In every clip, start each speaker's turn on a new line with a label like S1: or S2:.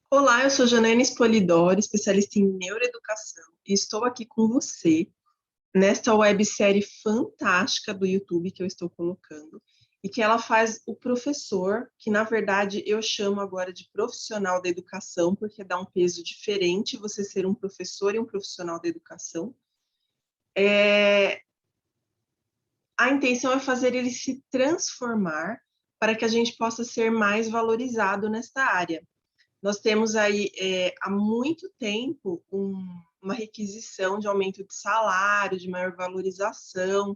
S1: Olá, eu sou Janaína Spolidori, especialista em neuroeducação, e estou aqui com você nesta websérie fantástica do YouTube que eu estou colocando, e que ela faz o professor, que na verdade eu chamo agora de profissional da educação, porque dá um peso diferente você ser um professor e um profissional da educação. A intenção é fazer ele se transformar para que a gente possa ser mais valorizado nesta área. Nós temos aí, há muito tempo, uma requisição de aumento de salário, de maior valorização,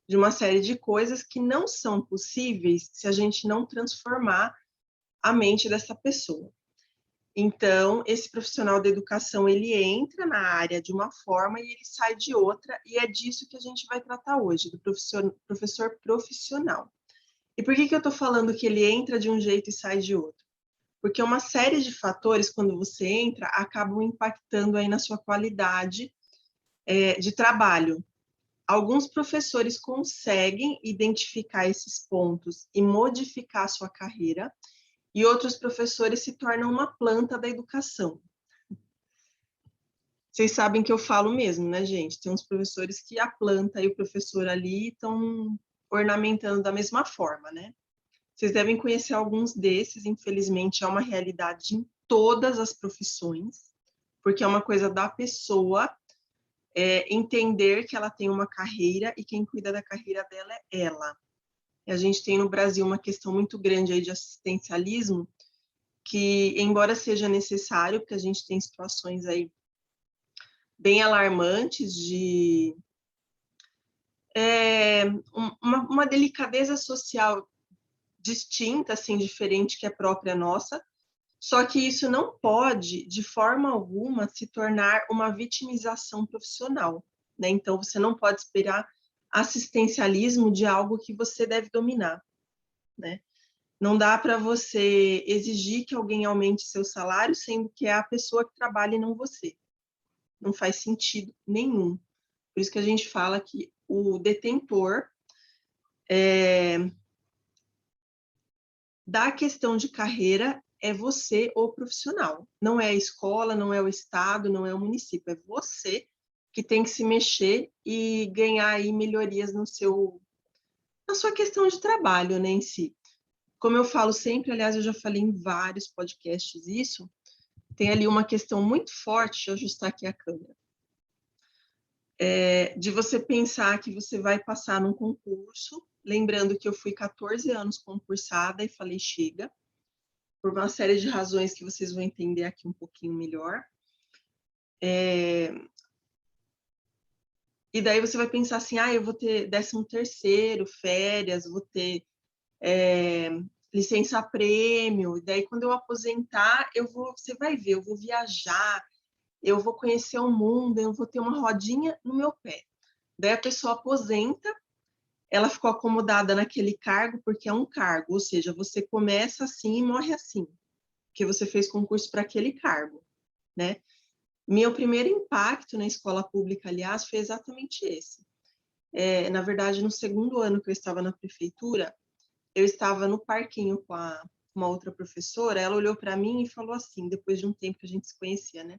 S1: de uma série de coisas que não são possíveis se a gente não transformar a mente dessa pessoa. Então, esse profissional da educação, ele entra na área de uma forma e ele sai de outra, e é disso que a gente vai tratar hoje, do professor profissional. E por que eu estou falando que ele entra de um jeito e sai de outro? Porque uma série de fatores, quando você entra, acabam impactando aí na sua qualidade de trabalho. Alguns professores conseguem identificar esses pontos e modificar a sua carreira, e outros professores se tornam uma planta da educação. Vocês sabem que eu falo mesmo, né, gente? Tem uns professores que a planta e o professor ali estão ornamentando da mesma forma, né? Vocês devem conhecer alguns desses, infelizmente é uma realidade em todas as profissões, porque é uma coisa da pessoa entender que ela tem uma carreira e quem cuida da carreira dela é ela. E a gente tem no Brasil uma questão muito grande aí de assistencialismo, que embora seja necessário, porque a gente tem situações aí bem alarmantes de uma delicadeza social distinta, assim, diferente, que é própria nossa, só que isso não pode, de forma alguma, se tornar uma vitimização profissional, né? Então, você não pode esperar assistencialismo de algo que você deve dominar, né? Não dá para você exigir que alguém aumente seu salário, sendo que é a pessoa que trabalha e não você. Não faz sentido nenhum. Por isso que a gente fala que o detentor da questão de carreira é você, o profissional. Não é a escola, não é o estado, não é o município. É você que tem que se mexer e ganhar aí melhorias na sua questão de trabalho, né, em si. Como eu falo sempre, aliás, eu já falei em vários podcasts isso, tem ali uma questão muito forte, deixa eu ajustar aqui a câmera, de você pensar que você vai passar num concurso, lembrando que eu fui 14 anos concursada e falei, chega, por uma série de razões que vocês vão entender aqui um pouquinho melhor. E daí você vai pensar assim, eu vou ter 13º, férias, vou ter licença-prêmio, e daí quando eu aposentar, você vai ver, eu vou viajar, eu vou conhecer o mundo, eu vou ter uma rodinha no meu pé. Daí a pessoa aposenta, ela ficou acomodada naquele cargo porque é um cargo, ou seja, você começa assim e morre assim, porque você fez concurso para aquele cargo, né? Meu primeiro impacto na escola pública, aliás, foi exatamente esse. Na verdade, no segundo ano que eu estava na prefeitura, eu estava no parquinho com uma outra professora, ela olhou para mim e falou assim, depois de um tempo que a gente se conhecia, né?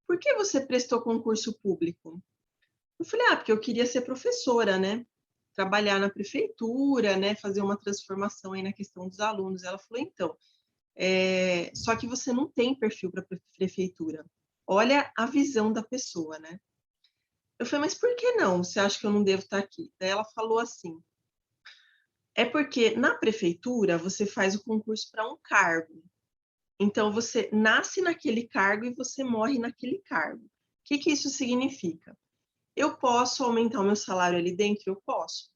S1: Por que você prestou concurso público? Eu falei, porque eu queria ser professora, né? Trabalhar na prefeitura, né? Fazer uma transformação aí na questão dos alunos. Ela falou, então, só que você não tem perfil para prefeitura. Olha a visão da pessoa, né? Eu falei, mas por que não? Você acha que eu não devo estar aqui? Daí ela falou assim, é porque na prefeitura você faz o concurso para um cargo. Então, você nasce naquele cargo e você morre naquele cargo. O que isso significa? Eu posso aumentar o meu salário ali dentro? Eu posso.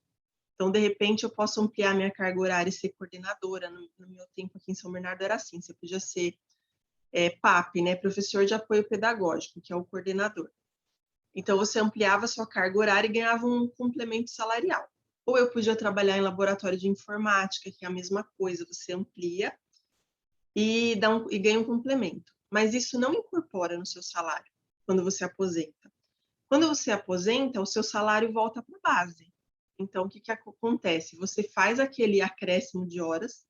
S1: Então, de repente, eu posso ampliar minha carga horária e ser coordenadora. No meu tempo aqui em São Bernardo era assim, você podia ser PAP, né? Professor de Apoio Pedagógico, que é o coordenador. Então, você ampliava a sua carga horária e ganhava um complemento salarial. Ou eu podia trabalhar em laboratório de informática, que é a mesma coisa, você amplia e ganha um complemento. Mas isso não incorpora no seu salário quando você aposenta. Quando você aposenta, o seu salário volta para a base. Então, o que acontece? Você faz aquele acréscimo de horas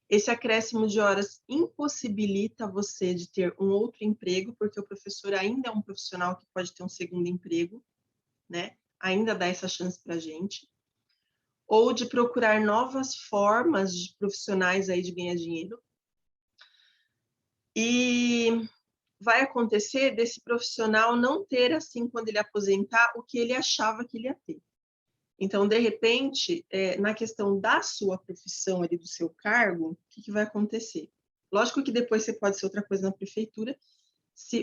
S1: Esse acréscimo de horas impossibilita você de ter um outro emprego, porque o professor ainda é um profissional que pode ter um segundo emprego, né? Ainda dá essa chance para a gente. Ou de procurar novas formas de profissionais aí de ganhar dinheiro. E vai acontecer desse profissional não ter, assim, quando ele aposentar, o que ele achava que ele ia ter. Então, de repente, na questão da sua profissão ali, do seu cargo, o que vai acontecer? Lógico que depois você pode ser outra coisa na prefeitura,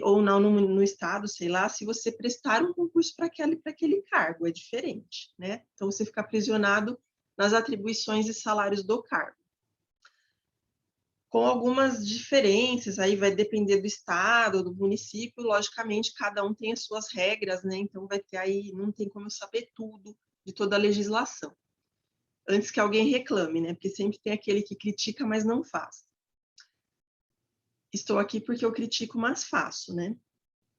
S1: ou não no estado, sei lá, se você prestar um concurso para aquele cargo, é diferente, né? Então, você fica aprisionado nas atribuições e salários do cargo. Com algumas diferenças, aí vai depender do estado, do município, logicamente, cada um tem as suas regras, né? Então, vai ter aí, não tem como eu saber tudo de toda a legislação. Antes que alguém reclame, né? Porque sempre tem aquele que critica, mas não faz. Estou aqui porque eu critico, mas faço, né?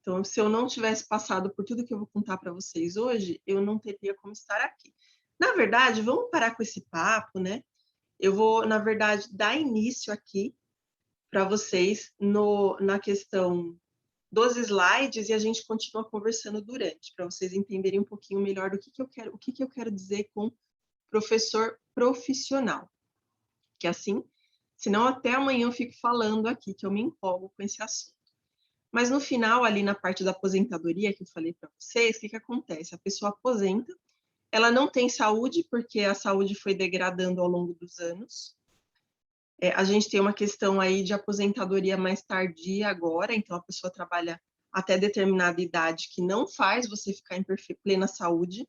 S1: Então, se eu não tivesse passado por tudo que eu vou contar para vocês hoje, eu não teria como estar aqui. Na verdade, vamos parar com esse papo, né? Eu vou, na verdade, dar início aqui para vocês na questão dos slides e a gente continua conversando durante, para vocês entenderem um pouquinho melhor do que eu quero, o que eu quero dizer com professor profissional. Que assim, senão até amanhã eu fico falando aqui, que eu me empolgo com esse assunto. Mas no final, ali na parte da aposentadoria que eu falei para vocês, o que acontece? A pessoa aposenta, ela não tem saúde, porque a saúde foi degradando ao longo dos anos. A gente tem uma questão aí de aposentadoria mais tardia agora, então a pessoa trabalha até determinada idade que não faz você ficar em plena saúde.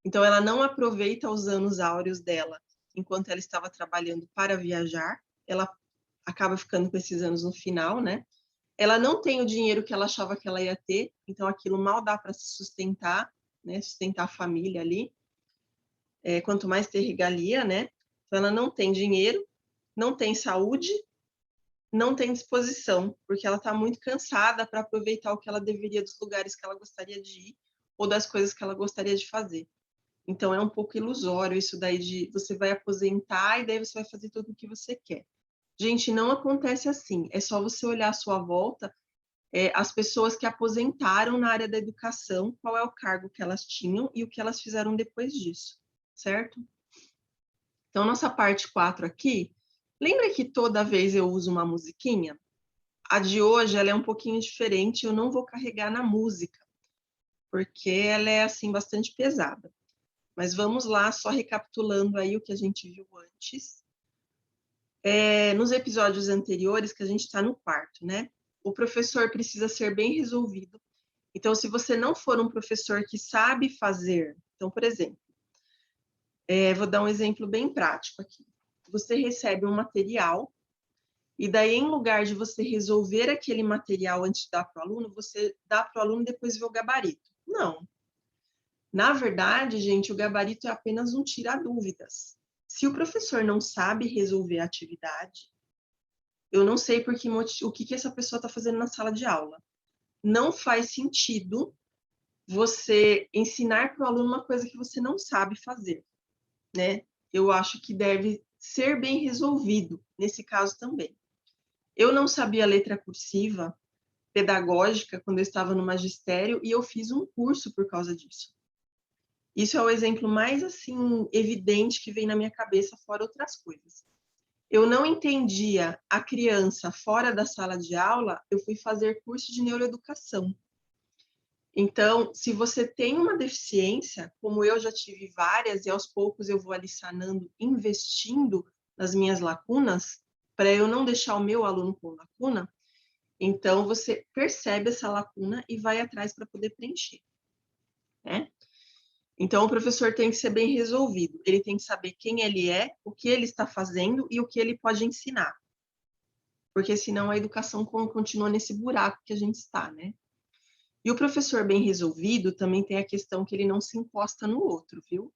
S1: Então ela não aproveita os anos áureos dela enquanto ela estava trabalhando para viajar, ela acaba ficando com esses anos no final, né? Ela não tem o dinheiro que ela achava que ela ia ter, então aquilo mal dá para se sustentar, né? Sustentar a família ali. Quanto mais ter regalia, né? Então ela não tem dinheiro, não tem saúde, não tem disposição, porque ela está muito cansada para aproveitar o que ela deveria dos lugares que ela gostaria de ir ou das coisas que ela gostaria de fazer. Então, é um pouco ilusório isso daí de você vai aposentar e daí você vai fazer tudo o que você quer. Gente, não acontece assim. É só você olhar à sua volta, as pessoas que aposentaram na área da educação, qual é o cargo que elas tinham e o que elas fizeram depois disso, certo? Então, nossa parte 4 aqui, lembra que toda vez eu uso uma musiquinha? A de hoje, ela é um pouquinho diferente, eu não vou carregar na música, porque ela é, assim, bastante pesada. Mas vamos lá, só recapitulando aí o que a gente viu antes. Nos episódios anteriores, que a gente está no quarto, né? O professor precisa ser bem resolvido. Então, se você não for um professor que sabe fazer, então, por exemplo, vou dar um exemplo bem prático aqui. Você recebe um material e daí, em lugar de você resolver aquele material antes de dar para o aluno, você dá para o aluno e depois vê o gabarito. Não. Na verdade, gente, o gabarito é apenas um tira-dúvidas. Se o professor não sabe resolver a atividade, eu não sei o que essa pessoa está fazendo na sala de aula. Não faz sentido você ensinar para o aluno uma coisa que você não sabe fazer, né? Eu acho que deve ser bem resolvido nesse caso também. Eu não sabia letra cursiva pedagógica quando eu estava no magistério e eu fiz um curso por causa disso. Isso é o exemplo mais assim evidente que vem na minha cabeça, fora outras coisas. Eu não entendia a criança fora da sala de aula, eu fui fazer curso de neuroeducação. Então, se você tem uma deficiência, como eu já tive várias, e aos poucos eu vou ali sanando, investindo nas minhas lacunas, para eu não deixar o meu aluno com lacuna, então você percebe essa lacuna e vai atrás para poder preencher, né? Então, o professor tem que ser bem resolvido. Ele tem que saber quem ele é, o que ele está fazendo e o que ele pode ensinar. Porque senão a educação continua nesse buraco que a gente está, né? E o professor bem resolvido também tem a questão que ele não se encosta no outro, viu?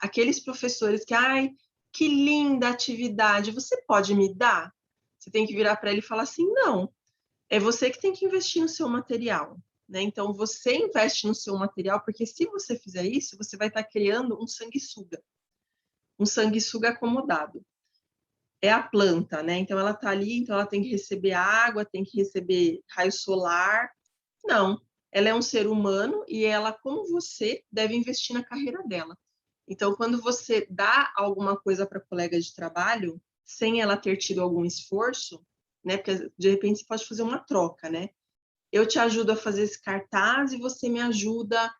S1: Aqueles professores que, ai, que linda atividade, você pode me dar? Você tem que virar para ele e falar assim, não, é você que tem que investir no seu material. Né? Então, você investe no seu material, porque se você fizer isso, você vai estar criando um sanguessuga acomodado. é a planta, né? Então ela está ali, então ela tem que receber água, tem que receber raio solar. Não, ela é um ser humano e ela, como você, deve investir na carreira dela. Então, quando você dá alguma coisa para a colega de trabalho, sem ela ter tido algum esforço, né? Porque de repente você pode fazer uma troca, né? Eu te ajudo a fazer esse cartaz e você me ajuda,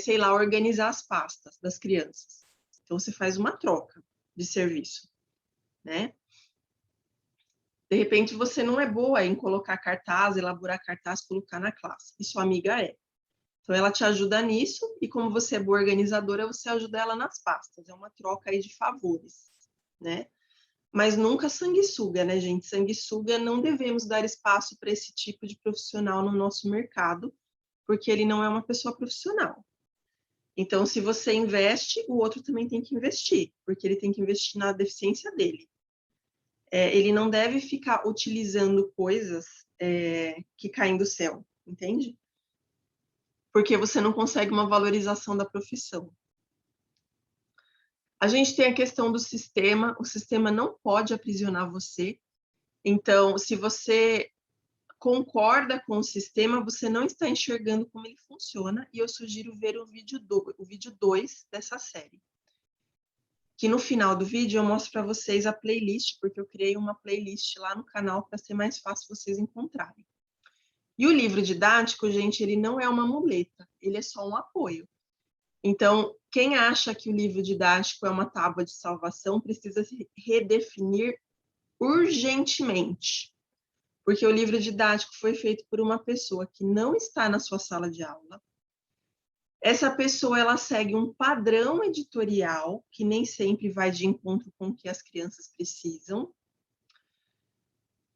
S1: sei lá, a organizar as pastas das crianças. Então, você faz uma troca de serviço, né? De repente, você não é boa em colocar cartaz, elaborar cartaz, colocar na classe. E sua amiga é. Então, ela te ajuda nisso, e como você é boa organizadora, você ajuda ela nas pastas. É uma troca aí de favores, né? Mas nunca sanguessuga, né, gente? Sanguessuga, não devemos dar espaço para esse tipo de profissional no nosso mercado, porque ele não é uma pessoa profissional. Então, se você investe, o outro também tem que investir, porque ele tem que investir na deficiência dele. Ele não deve ficar utilizando coisas que caem do céu, entende? Porque você não consegue uma valorização da profissão. A gente tem a questão do sistema, o sistema não pode aprisionar você. Então, se você concorda com o sistema, você não está enxergando como ele funciona, e eu sugiro ver o vídeo 2 dessa série. Que no final do vídeo eu mostro para vocês a playlist, porque eu criei uma playlist lá no canal para ser mais fácil vocês encontrarem. E o livro didático, gente, ele não é uma muleta, ele é só um apoio. Então, quem acha que o livro didático é uma tábua de salvação precisa se redefinir urgentemente, porque o livro didático foi feito por uma pessoa que não está na sua sala de aula. Essa pessoa, ela segue um padrão editorial que nem sempre vai de encontro com o que as crianças precisam.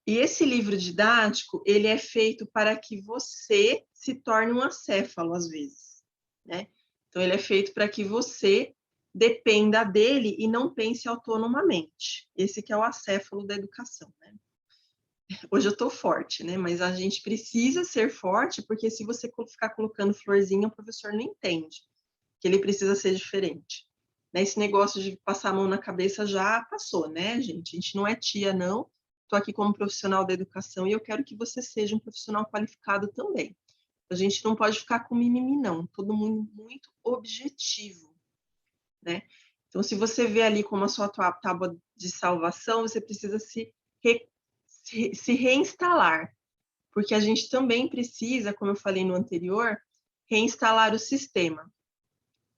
S1: E esse livro didático, ele é feito para que você se torne um acéfalo, às vezes, né? Então, ele é feito para que você dependa dele e não pense autonomamente. Esse que é o acéfalo da educação, né? Hoje eu estou forte, né? Mas a gente precisa ser forte, porque se você ficar colocando florzinha, o professor não entende que ele precisa ser diferente. Né? Esse negócio de passar a mão na cabeça já passou, né, gente? A gente não é tia, não. Estou aqui como profissional da educação e eu quero que você seja um profissional qualificado também. A gente não pode ficar com mimimi, não. Todo mundo muito objetivo, né? Então, se você vê ali como a sua tábua de salvação, você precisa se reinstalar, porque a gente também precisa, como eu falei no anterior, reinstalar o sistema.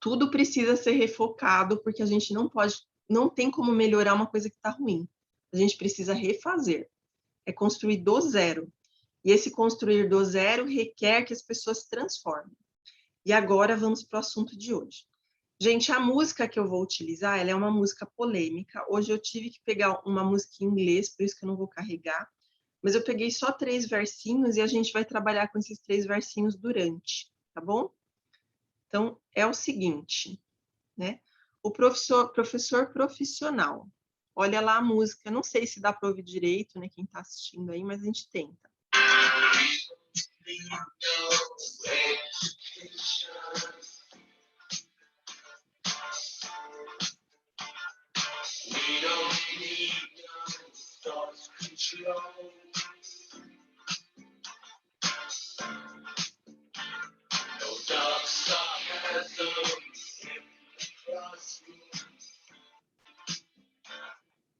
S1: Tudo precisa ser refocado, porque a gente não tem como melhorar uma coisa que está ruim. A gente precisa refazer, é construir do zero. E esse construir do zero requer que as pessoas se transformem. E agora vamos para o assunto de hoje. Gente, a música que eu vou utilizar, ela é uma música polêmica. Hoje eu tive que pegar uma música em inglês, por isso que eu não vou carregar. Mas eu peguei só 3 versinhos e a gente vai trabalhar com esses 3 versinhos durante, tá bom? Então, é o seguinte, né? O professor profissional. Olha lá a música. Não sei se dá para ouvir direito, né? Quem está assistindo aí, mas a gente tenta.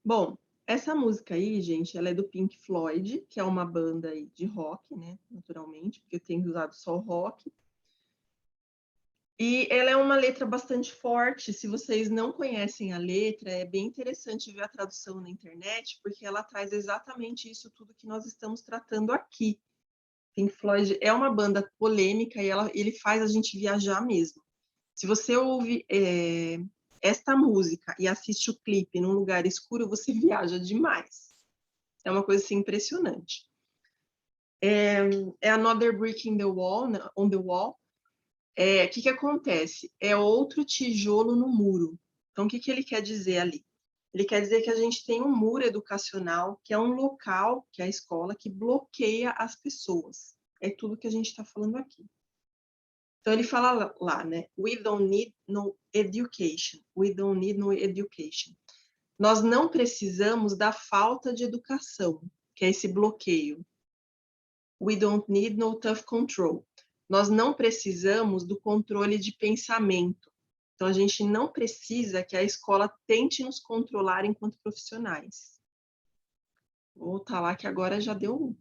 S1: Bom, essa música aí, gente, ela é do Pink Floyd, que é uma banda aí de rock, né? Naturalmente, porque eu tenho usado só rock. E ela é uma letra bastante forte. Se vocês não conhecem a letra, é bem interessante ver a tradução na internet, porque ela traz exatamente isso tudo que nós estamos tratando aqui. Pink Floyd é uma banda polêmica e ele faz a gente viajar mesmo. Se você ouve esta música e assiste o clipe num lugar escuro, você viaja demais. É uma coisa assim, impressionante. É Another Brick in the Wall, on the Wall. O que acontece? É outro tijolo no muro. Então, o que ele quer dizer ali? Ele quer dizer que a gente tem um muro educacional, que é um local, que é a escola, que bloqueia as pessoas. É tudo que a gente está falando aqui. Então, ele fala lá, né? We don't need no education. We don't need no education. Nós não precisamos da falta de educação, que é esse bloqueio. We don't need no tough control. Nós não precisamos do controle de pensamento. Então, a gente não precisa que a escola tente nos controlar enquanto profissionais. Vou voltar lá que agora já deu um.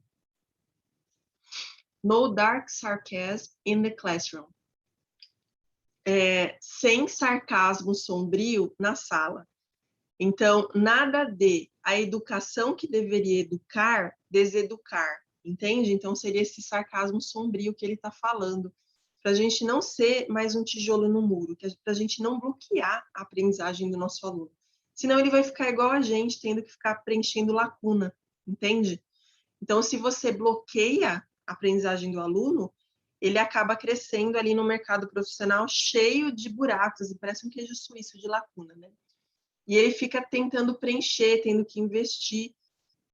S1: No dark sarcasm in the classroom. Sem sarcasmo sombrio na sala. Então, nada de a educação que deveria educar, deseducar, entende? Então, seria esse sarcasmo sombrio que ele está falando, para a gente não ser mais um tijolo no muro, para a gente não bloquear a aprendizagem do nosso aluno. Senão ele vai ficar igual a gente, tendo que ficar preenchendo lacuna, entende? Então, se você bloqueia a aprendizagem do aluno, ele acaba crescendo ali no mercado profissional cheio de buracos, e parece um queijo suíço de lacuna, né? E ele fica tentando preencher, tendo que investir.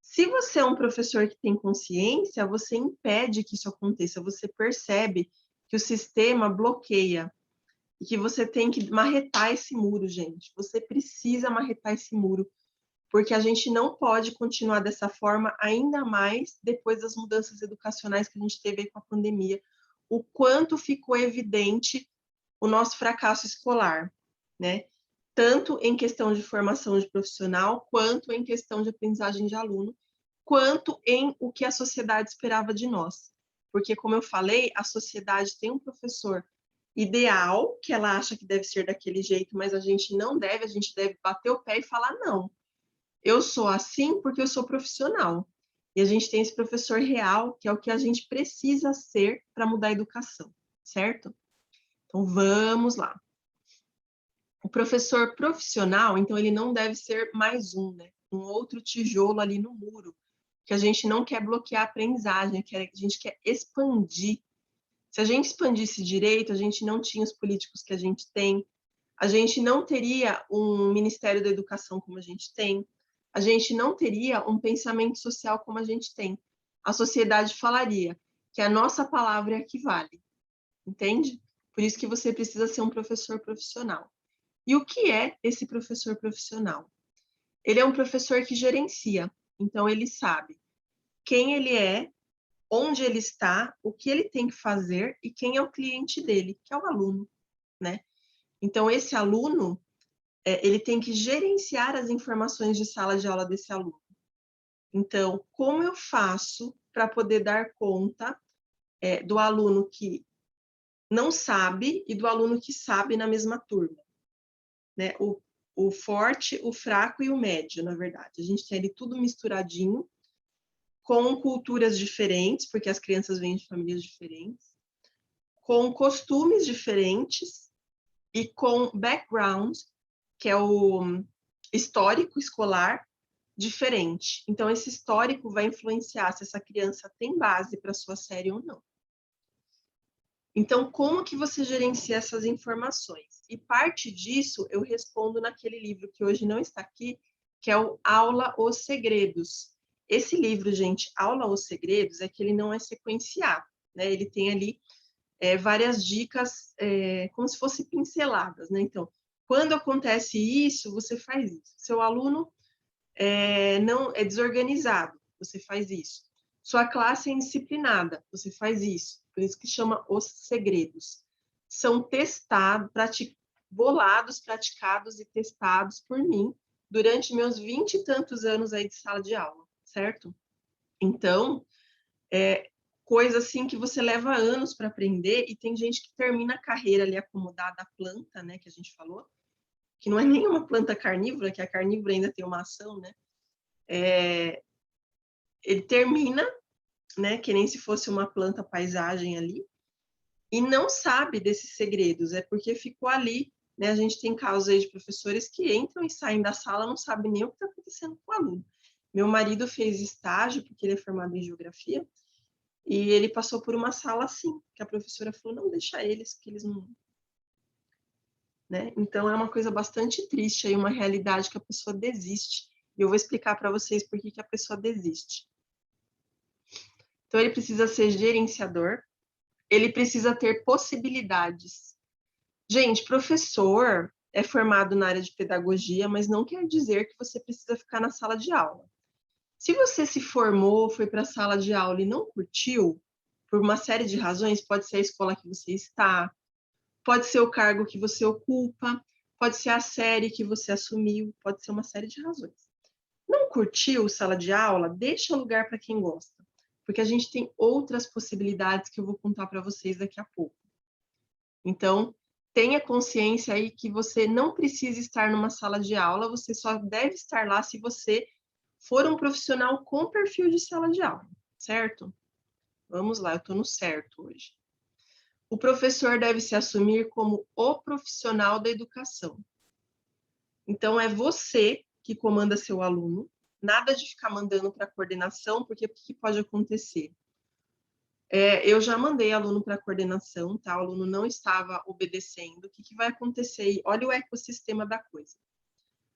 S1: Se você é um professor que tem consciência, você impede que isso aconteça, você percebe que o sistema bloqueia e que você tem que marretar esse muro, gente. Você precisa marretar esse muro, porque a gente não pode continuar dessa forma, ainda mais depois das mudanças educacionais que a gente teve aí com a pandemia, o quanto ficou evidente o nosso fracasso escolar, né? Tanto em questão de formação de profissional, quanto em questão de aprendizagem de aluno, quanto em o que a sociedade esperava de nós. Porque, como eu falei, a sociedade tem um professor ideal, que ela acha que deve ser daquele jeito, mas a gente não deve, a gente deve bater o pé e falar, não, eu sou assim porque eu sou profissional. E a gente tem esse professor real, que é o que a gente precisa ser para mudar a educação, certo? Então, vamos lá. O professor profissional, então, ele não deve ser mais um, né? Um outro tijolo ali no muro, que a gente não quer bloquear a aprendizagem, a gente quer expandir. Se a gente expandisse direito, a gente não tinha os políticos que a gente tem, a gente não teria um Ministério da Educação como a gente tem, a gente não teria um pensamento social como a gente tem. A sociedade falaria que a nossa palavra é a que vale, entende? Por isso que você precisa ser um professor profissional. E o que é esse professor profissional? Ele é um professor que gerencia, então ele sabe quem ele é, onde ele está, o que ele tem que fazer e quem é o cliente dele, que é o aluno, né? Então, esse aluno, ele tem que gerenciar as informações de sala de aula desse aluno. Então, como eu faço para poder dar conta do aluno que não sabe e do aluno que sabe na mesma turma? Né? O forte, o fraco e o médio, na verdade. A gente tem ali tudo misturadinho, com culturas diferentes, porque as crianças vêm de famílias diferentes, com costumes diferentes e com background, que é o histórico escolar, diferente. Então, esse histórico vai influenciar se essa criança tem base para sua série ou não. Então, como que você gerencia essas informações? E parte disso eu respondo naquele livro que hoje não está aqui, que é o Aula Os Segredos. Esse livro, gente, Aula Os Segredos, é que ele não é sequenciado, né? Ele tem ali várias dicas, como se fossem pinceladas, né? Então, quando acontece isso, você faz isso. Seu aluno não é desorganizado, você faz isso. Sua classe é indisciplinada, você faz isso. Por isso que chama Os Segredos. São testados, bolados, praticados e testados por mim durante meus 20 e tantos anos aí de sala de aula, certo? Então, coisa assim que você leva anos para aprender e tem gente que termina a carreira ali acomodada à planta, né, que a gente falou, que não é nenhuma planta carnívora, que a carnívora ainda tem uma ação, né? Ele termina, né, que nem se fosse uma planta paisagem ali, e não sabe desses segredos, é porque ficou ali, né? A gente tem casos aí de professores que entram e saem da sala, não sabem nem o que está acontecendo com o aluno. Meu marido fez estágio, porque ele é formado em geografia, e ele passou por uma sala assim, que a professora falou, não, deixa eles, que eles não... Né? Então, é uma coisa bastante triste, aí, uma realidade que a pessoa desiste. E eu vou explicar para vocês por que a pessoa desiste. Então, ele precisa ser gerenciador, ele precisa ter possibilidades. Gente, professor, é formado na área de pedagogia, mas não quer dizer que você precisa ficar na sala de aula. Se você se formou, foi para a sala de aula e não curtiu, por uma série de razões, pode ser a escola que você está, pode ser o cargo que você ocupa, pode ser a série que você assumiu, pode ser uma série de razões. Não curtiu sala de aula? Deixa lugar para quem gosta, porque a gente tem outras possibilidades que eu vou contar para vocês daqui a pouco. Então, tenha consciência aí que você não precisa estar numa sala de aula, você só deve estar lá se você for um profissional com perfil de sala de aula, certo? Vamos lá, eu estou no certo hoje. O professor deve se assumir como o profissional da educação. Então, é você que comanda seu aluno, nada de ficar mandando para a coordenação, porque o que pode acontecer? Eu já mandei aluno para a coordenação, tá? O aluno não estava obedecendo. O que vai acontecer? Olha o ecossistema da coisa.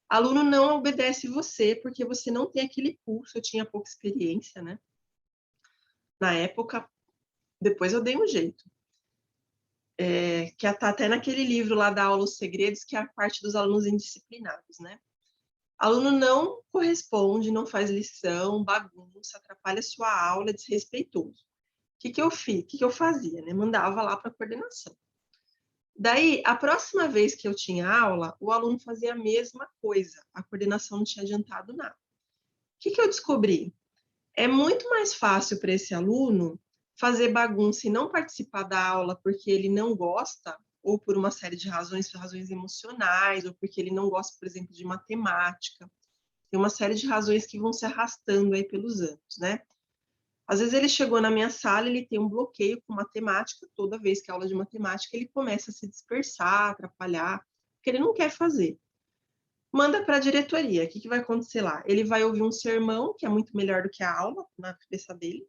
S1: Aluno não obedece você, porque você não tem aquele pulso. Eu tinha pouca experiência, né? Na época, depois eu dei um jeito. Que está até naquele livro lá da aula Os Segredos, que é a parte dos alunos indisciplinados, né? Aluno não corresponde, não faz lição, bagunça, atrapalha sua aula, é desrespeitoso. O que eu fiz? O que eu fazia? Né? Mandava lá para a coordenação. Daí, a próxima vez que eu tinha aula, o aluno fazia a mesma coisa. A coordenação não tinha adiantado nada. O que eu descobri? É muito mais fácil para esse aluno fazer bagunça e não participar da aula porque ele não gosta, ou por uma série de razões, razões emocionais, ou porque ele não gosta, por exemplo, de matemática. Tem uma série de razões que vão se arrastando aí pelos anos, né? Às vezes ele chegou na minha sala, ele tem um bloqueio com matemática, toda vez que é aula de matemática, ele começa a se dispersar, atrapalhar, porque ele não quer fazer. Manda para a diretoria, o que vai acontecer lá? Ele vai ouvir um sermão, que é muito melhor do que a aula, na cabeça dele.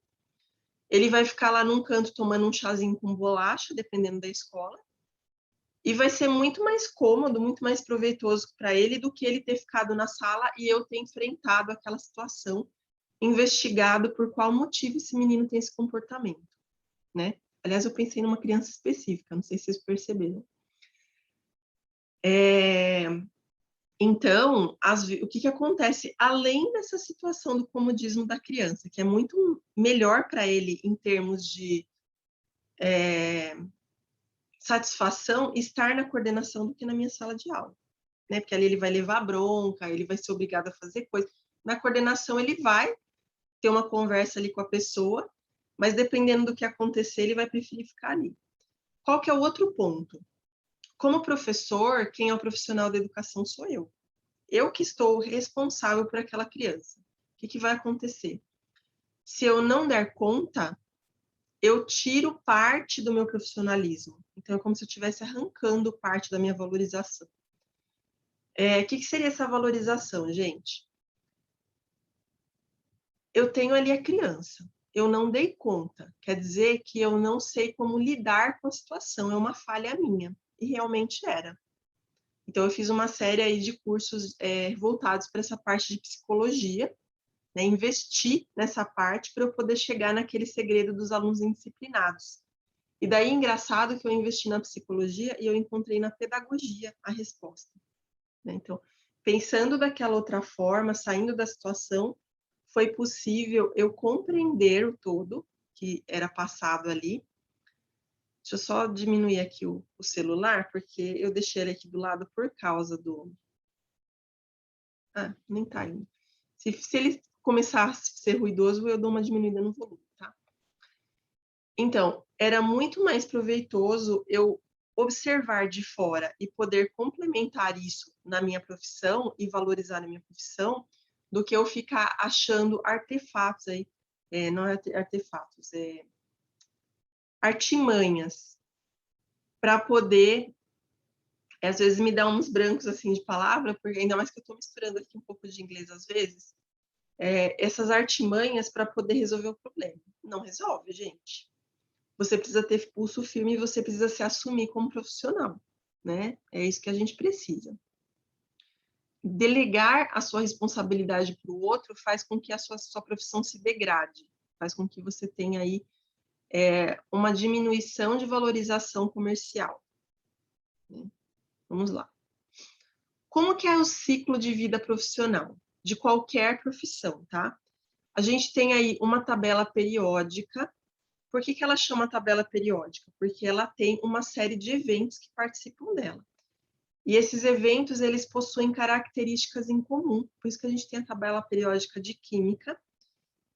S1: Ele vai ficar lá num canto tomando um chazinho com bolacha, dependendo da escola. E vai ser muito mais cômodo, muito mais proveitoso para ele do que ele ter ficado na sala e eu ter enfrentado aquela situação, investigado por qual motivo esse menino tem esse comportamento, né? Aliás, eu pensei numa criança específica, não sei se vocês perceberam. Então, o que acontece além dessa situação do comodismo da criança, que é muito melhor para ele em termos de satisfação estar na coordenação do que na minha sala de aula, né? Porque ali ele vai levar bronca, ele vai ser obrigado a fazer coisa. Na coordenação ele vai ter uma conversa ali com a pessoa, mas dependendo do que acontecer, ele vai preferir ficar ali. Qual que é o outro ponto? Como professor, quem é o profissional da educação sou eu. Eu que estou responsável por aquela criança. O que vai acontecer? Se eu não der conta, eu tiro parte do meu profissionalismo. Então, é como se eu estivesse arrancando parte da minha valorização. O que seria essa valorização, gente? Eu tenho ali a criança. Eu não dei conta. Quer dizer que eu não sei como lidar com a situação. É uma falha minha. E realmente era. Então, eu fiz uma série aí de cursos voltados para essa parte de psicologia, né? Investi nessa parte para eu poder chegar naquele segredo dos alunos indisciplinados. E daí, engraçado que eu investi na psicologia e eu encontrei na pedagogia a resposta, né? Então, pensando daquela outra forma, saindo da situação, foi possível eu compreender o todo que era passado ali. Deixa eu só diminuir aqui o celular, porque eu deixei ele aqui do lado por causa do... Ah, nem tá indo. Se ele começar a ser ruidoso, eu dou uma diminuída no volume, tá? Então, era muito mais proveitoso eu observar de fora e poder complementar isso na minha profissão e valorizar na minha profissão, do que eu ficar achando artefatos aí, não é artefatos, artimanhas para poder, às vezes me dá uns brancos assim de palavra, porque ainda mais que eu estou misturando aqui um pouco de inglês às vezes, essas artimanhas para poder resolver o problema. Não resolve, gente. Você precisa ter pulso firme e você precisa se assumir como profissional, né? É isso que a gente precisa. Delegar a sua responsabilidade para o outro faz com que a sua profissão se degrade, faz com que você tenha aí uma diminuição de valorização comercial, né? Vamos lá. Como que é o ciclo de vida profissional? De qualquer profissão, tá? A gente tem aí uma tabela periódica. Por que que ela chama tabela periódica? Porque ela tem uma série de eventos que participam dela. E esses eventos, eles possuem características em comum. Por isso que a gente tem a tabela periódica de química,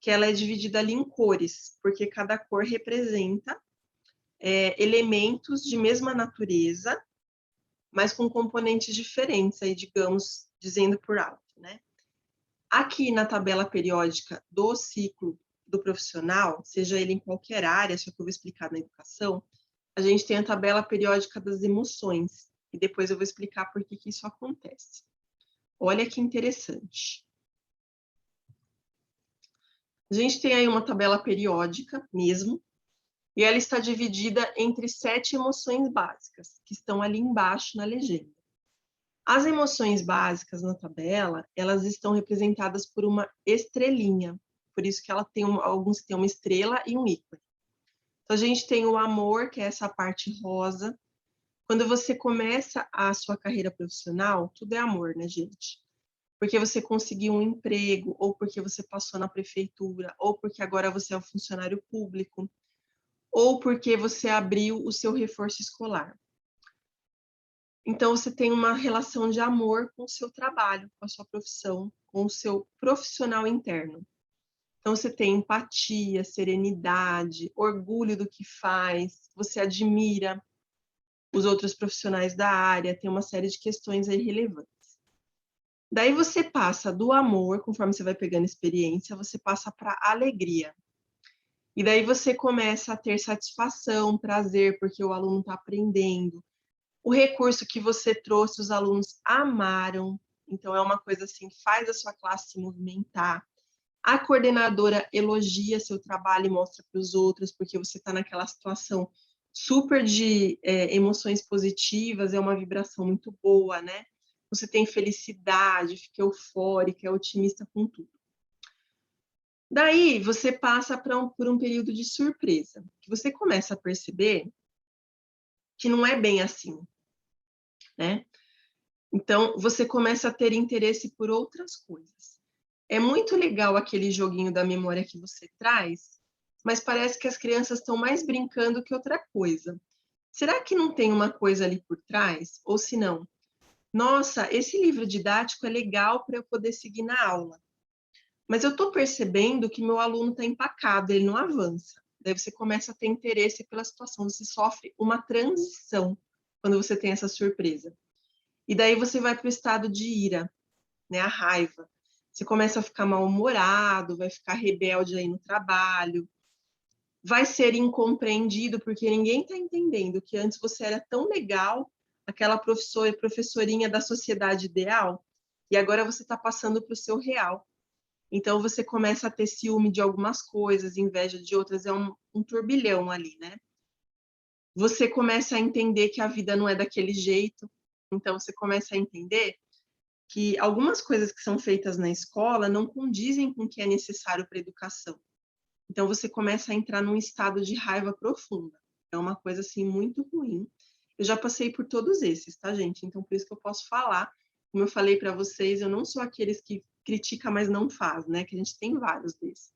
S1: que ela é dividida ali em cores, porque cada cor representa elementos de mesma natureza, mas com componentes diferentes, aí, digamos, dizendo por alto, né? Aqui na tabela periódica do ciclo do profissional, seja ele em qualquer área, só que eu vou explicar na educação, a gente tem a tabela periódica das emoções, e depois eu vou explicar por que que isso acontece. Olha que interessante. A gente tem aí uma tabela periódica mesmo, e ela está dividida entre 7 emoções básicas, que estão ali embaixo na legenda. As emoções básicas na tabela, elas estão representadas por uma estrelinha, por isso que ela tem alguns têm uma estrela e um ícone. Então, a gente tem o amor, que é essa parte rosa. Quando você começa a sua carreira profissional, tudo é amor, né, gente? Porque você conseguiu um emprego, ou porque você passou na prefeitura, ou porque agora você é um funcionário público, ou porque você abriu o seu reforço escolar. Então, você tem uma relação de amor com o seu trabalho, com a sua profissão, com o seu profissional interno. Então, você tem empatia, serenidade, orgulho do que faz, você admira os outros profissionais da área, tem uma série de questões aí relevantes. Daí você passa do amor, conforme você vai pegando experiência, você passa para a alegria. E daí você começa a ter satisfação, prazer, porque o aluno está aprendendo. O recurso que você trouxe, os alunos amaram. Então, é uma coisa assim, faz a sua classe se movimentar. A coordenadora elogia seu trabalho e mostra para os outros, porque você está naquela situação super de emoções positivas, é uma vibração muito boa, né? Você tem felicidade, fica eufórica, é otimista com tudo. Daí, você passa por um período de surpresa, que você começa a perceber que não é bem assim, né? Então, você começa a ter interesse por outras coisas. É muito legal aquele joguinho da memória que você traz, mas parece que as crianças estão mais brincando que outra coisa. Será que não tem uma coisa ali por trás? Ou se não, nossa, esse livro didático é legal para eu poder seguir na aula, mas eu estou percebendo que meu aluno está empacado, ele não avança. Daí você começa a ter interesse pela situação, você sofre uma transição quando você tem essa surpresa. E daí você vai para o estado de ira, né, a raiva. Você começa a ficar mal-humorado, vai ficar rebelde aí no trabalho, vai ser incompreendido porque ninguém está entendendo que antes você era tão legal, aquela professorinha da sociedade ideal, e agora você está passando para o seu real. Então você começa a ter ciúme de algumas coisas, inveja de outras, é um turbilhão ali, né? Você começa a entender que a vida não é daquele jeito, então você começa a entender que algumas coisas que são feitas na escola não condizem com o que é necessário para a educação. Então você começa a entrar num estado de raiva profunda. É uma coisa assim muito ruim. Eu já passei por todos esses, tá, gente? Então por isso que eu posso falar. Como eu falei para vocês, eu não sou aqueles que critica, mas não faz, né? Que a gente tem vários desses.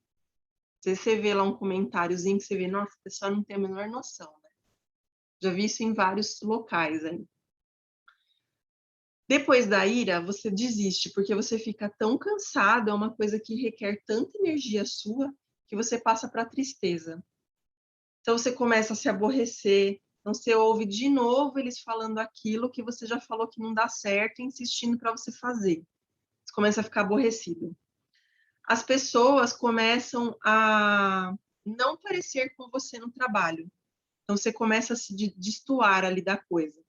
S1: Se você vê lá um comentáriozinho que você vê, nossa, a pessoa não tem a menor noção, né? Já vi isso em vários locais aí. Depois da ira, você desiste, porque você fica tão cansado, é uma coisa que requer tanta energia sua, que você passa para a tristeza. Então você começa a se aborrecer, então você ouve de novo eles falando aquilo que você já falou que não dá certo, insistindo para você fazer. Você começa a ficar aborrecido. As pessoas começam a não parecer com você no trabalho. Então você começa a se destoar ali da coisa.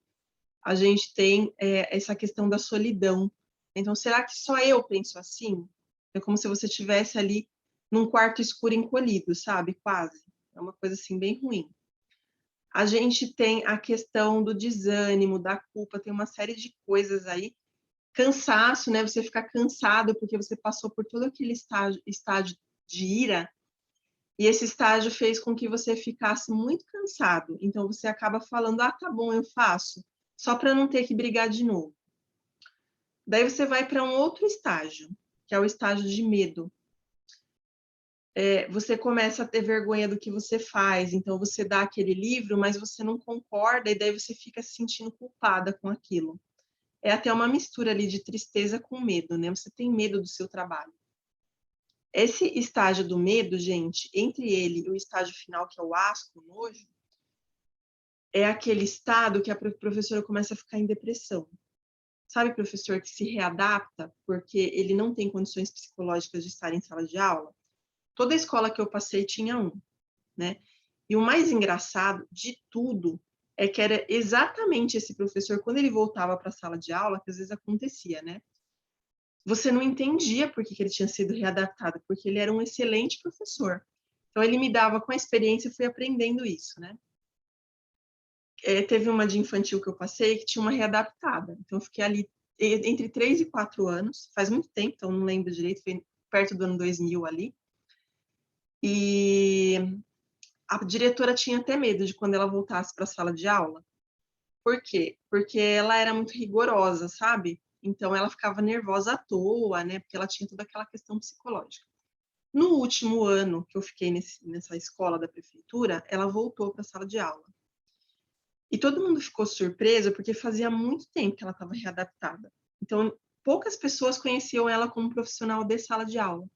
S1: A gente tem essa questão da solidão. Então, será que só eu penso assim? É como se você estivesse ali num quarto escuro encolhido, sabe? Quase. É uma coisa assim bem ruim. A gente tem a questão do desânimo, da culpa, tem uma série de coisas aí. Cansaço, né? Você ficar cansado porque você passou por todo aquele estágio de ira, e esse estágio fez com que você ficasse muito cansado. Então você acaba falando: ah, tá bom, eu faço, só para não ter que brigar de novo. Daí você vai para um outro estágio, que é o estágio de medo. Você começa a ter vergonha do que você faz, então você dá aquele livro, mas você não concorda, e daí você fica se sentindo culpada com aquilo. É até uma mistura ali de tristeza com medo, né? Você tem medo do seu trabalho. Esse estágio do medo, gente, entre ele e o estágio final, que é o asco, o nojo, é aquele estado que a professora começa a ficar em depressão. Sabe, professor que se readapta porque ele não tem condições psicológicas de estar em sala de aula? Toda a escola que eu passei tinha um, né? E o mais engraçado de tudo é que era exatamente esse professor, quando ele voltava para a sala de aula, que às vezes acontecia, né? Você não entendia por que ele tinha sido readaptado, porque ele era um excelente professor. Então, ele me dava, com a experiência, eu fui aprendendo isso, né? Teve uma de infantil que eu passei que tinha uma readaptada. Então, eu fiquei ali entre 3 e 4 anos, faz muito tempo, então não lembro direito, foi perto do ano 2000 ali. E a diretora tinha até medo de quando ela voltasse para a sala de aula. Por quê? Porque ela era muito rigorosa, sabe? Então, ela ficava nervosa à toa, né? Porque ela tinha toda aquela questão psicológica. No último ano que eu fiquei nessa escola da prefeitura, ela voltou para a sala de aula. E todo mundo ficou surpreso porque fazia muito tempo que ela estava readaptada. Então, poucas pessoas conheciam ela como profissional de sala de aula.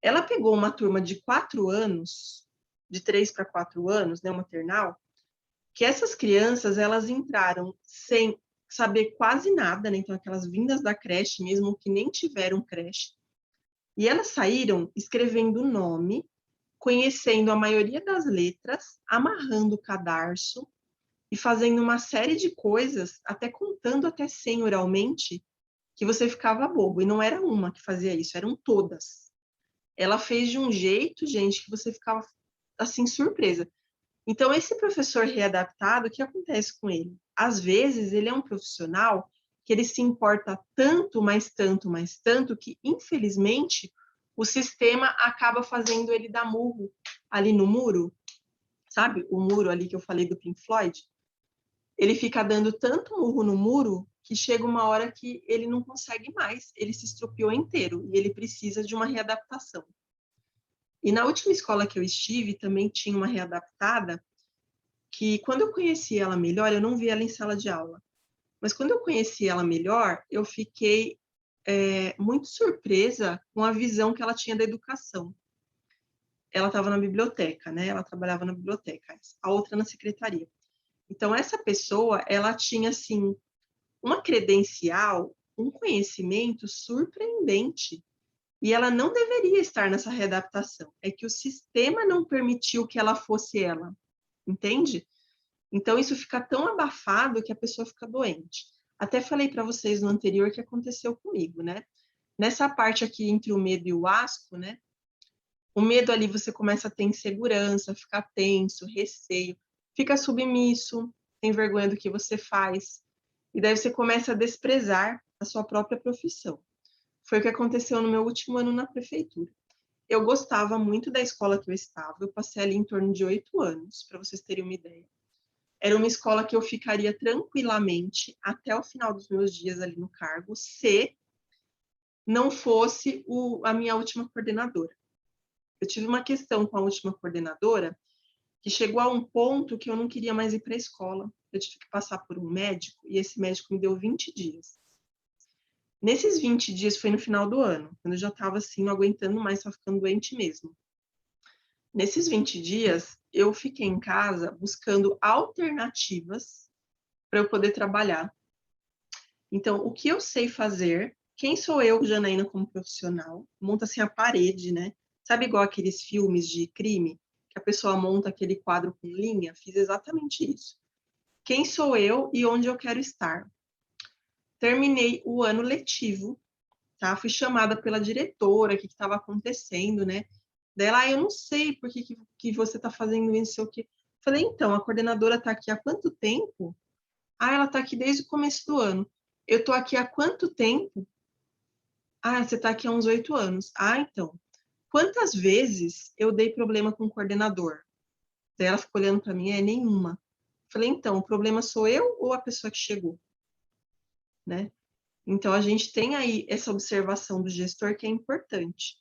S1: Ela pegou uma turma de 4 anos, de 3 para 4 anos, né, maternal, que essas crianças, elas entraram sem saber quase nada, né? Então, aquelas vindas da creche, mesmo que nem tiveram creche, e elas saíram escrevendo o nome, conhecendo a maioria das letras, amarrando o cadarço e fazendo uma série de coisas, até contando até 100 oralmente, que você ficava bobo. E não era uma que fazia isso, eram todas. Ela fez de um jeito, gente, que você ficava assim surpresa. Então, esse professor readaptado, o que acontece com ele? Às vezes, ele é um profissional que ele se importa tanto, mais tanto, mais tanto, que, infelizmente, o sistema acaba fazendo ele dar murro ali no muro, sabe? O muro ali que eu falei do Pink Floyd. Ele fica dando tanto murro no muro que chega uma hora que ele não consegue mais, ele se estropiou inteiro e ele precisa de uma readaptação. E na última escola que eu estive, também tinha uma readaptada que quando eu conheci ela melhor, eu não vi ela em sala de aula, mas quando eu conheci ela melhor, eu fiquei muito surpresa com a visão que ela tinha da educação. Ela estava na biblioteca, né? Ela trabalhava na biblioteca, a outra na secretaria. Então, essa pessoa, ela tinha, assim, uma credencial, um conhecimento surpreendente. E ela não deveria estar nessa readaptação. É que o sistema não permitiu que ela fosse ela, entende? Então, isso fica tão abafado que a pessoa fica doente. Até falei para vocês no anterior que aconteceu comigo, né? Nessa parte aqui entre o medo e o asco, né? O medo ali você começa a ter insegurança, ficar tenso, receio, fica submisso, tem vergonha do que você faz. E daí você começa a desprezar a sua própria profissão. Foi o que aconteceu no meu último ano na prefeitura. Eu gostava muito da escola que eu estava, eu passei ali em torno de 8 anos, para vocês terem uma ideia. Era uma escola que eu ficaria tranquilamente até o final dos meus dias ali no cargo, se não fosse a minha última coordenadora. Eu tive uma questão com a última coordenadora que chegou a um ponto que eu não queria mais ir para a escola. Eu tive que passar por um médico e esse médico me deu 20 dias. Nesses 20 dias foi no final do ano, quando eu já estava assim, não aguentando mais, estava ficando doente mesmo. Nesses 20 dias, eu fiquei em casa buscando alternativas para eu poder trabalhar. Então, o que eu sei fazer? Quem sou eu, Janaína, como profissional? Monta assim a parede, né? Sabe igual aqueles filmes de crime, que a pessoa monta aquele quadro com linha? Fiz exatamente isso. Quem sou eu e onde eu quero estar? Terminei o ano letivo, tá? Fui chamada pela diretora, o que estava acontecendo, né? Dela, eu não sei por que você está fazendo isso, sei o quê. Falei, então, a coordenadora está aqui há quanto tempo? Ah, ela está aqui desde o começo do ano. Eu estou aqui há quanto tempo? Ah, você está aqui há uns 8 anos. Ah, então. Quantas vezes eu dei problema com o coordenador? Daí ela ficou olhando para mim, nenhuma. Falei, então, o problema sou eu ou a pessoa que chegou? Né? Então, a gente tem aí essa observação do gestor que é importante.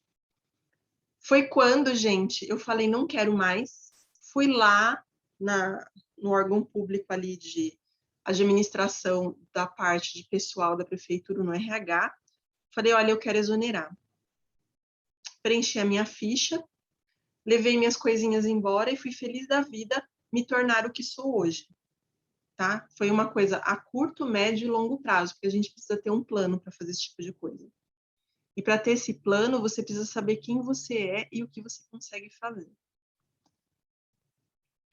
S1: Foi quando, gente, eu falei, não quero mais. Fui lá no órgão público ali de administração da parte de pessoal da prefeitura no RH. Falei, olha, eu quero exonerar. Preenchi a minha ficha, levei minhas coisinhas embora e fui feliz da vida me tornar o que sou hoje. Tá? Foi uma coisa a curto, médio e longo prazo, porque a gente precisa ter um plano para fazer esse tipo de coisa. E para ter esse plano, você precisa saber quem você é e o que você consegue fazer.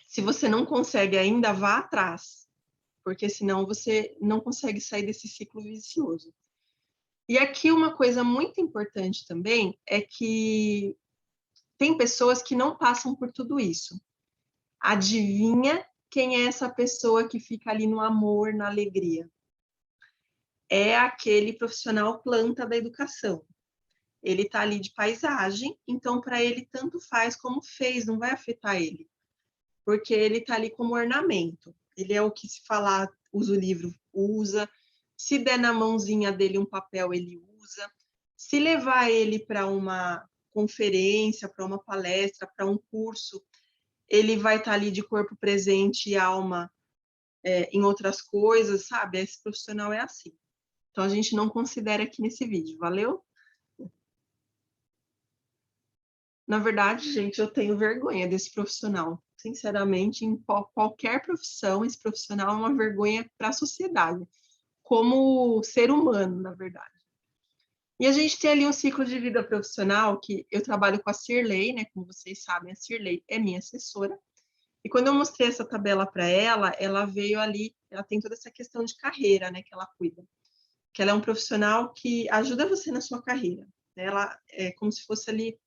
S1: Se você não consegue ainda, vá atrás, porque senão você não consegue sair desse ciclo vicioso. E aqui uma coisa muito importante também é que tem pessoas que não passam por tudo isso. Adivinha quem é essa pessoa que fica ali no amor, na alegria? É aquele profissional planta da educação. Ele está ali de paisagem, então para ele tanto faz como fez, não vai afetar ele, porque ele está ali como ornamento. Ele é o que se falar, usa o livro, usa. Se der na mãozinha dele um papel, ele usa. Se levar ele para uma conferência, para uma palestra, para um curso, ele vai estar ali de corpo presente e alma em outras coisas, sabe? Esse profissional é assim. Então, a gente não considera aqui nesse vídeo, valeu? Na verdade, gente, eu tenho vergonha desse profissional. Sinceramente, em qualquer profissão, esse profissional é uma vergonha para a sociedade, como ser humano, na verdade. E a gente tem ali um ciclo de vida profissional que eu trabalho com a Cirlei, né? Como vocês sabem, a Cirlei é minha assessora. E quando eu mostrei essa tabela para ela, ela veio ali, ela tem toda essa questão de carreira, né? Que ela cuida. Que ela é um profissional que ajuda você na sua carreira. Ela é como se fosse ali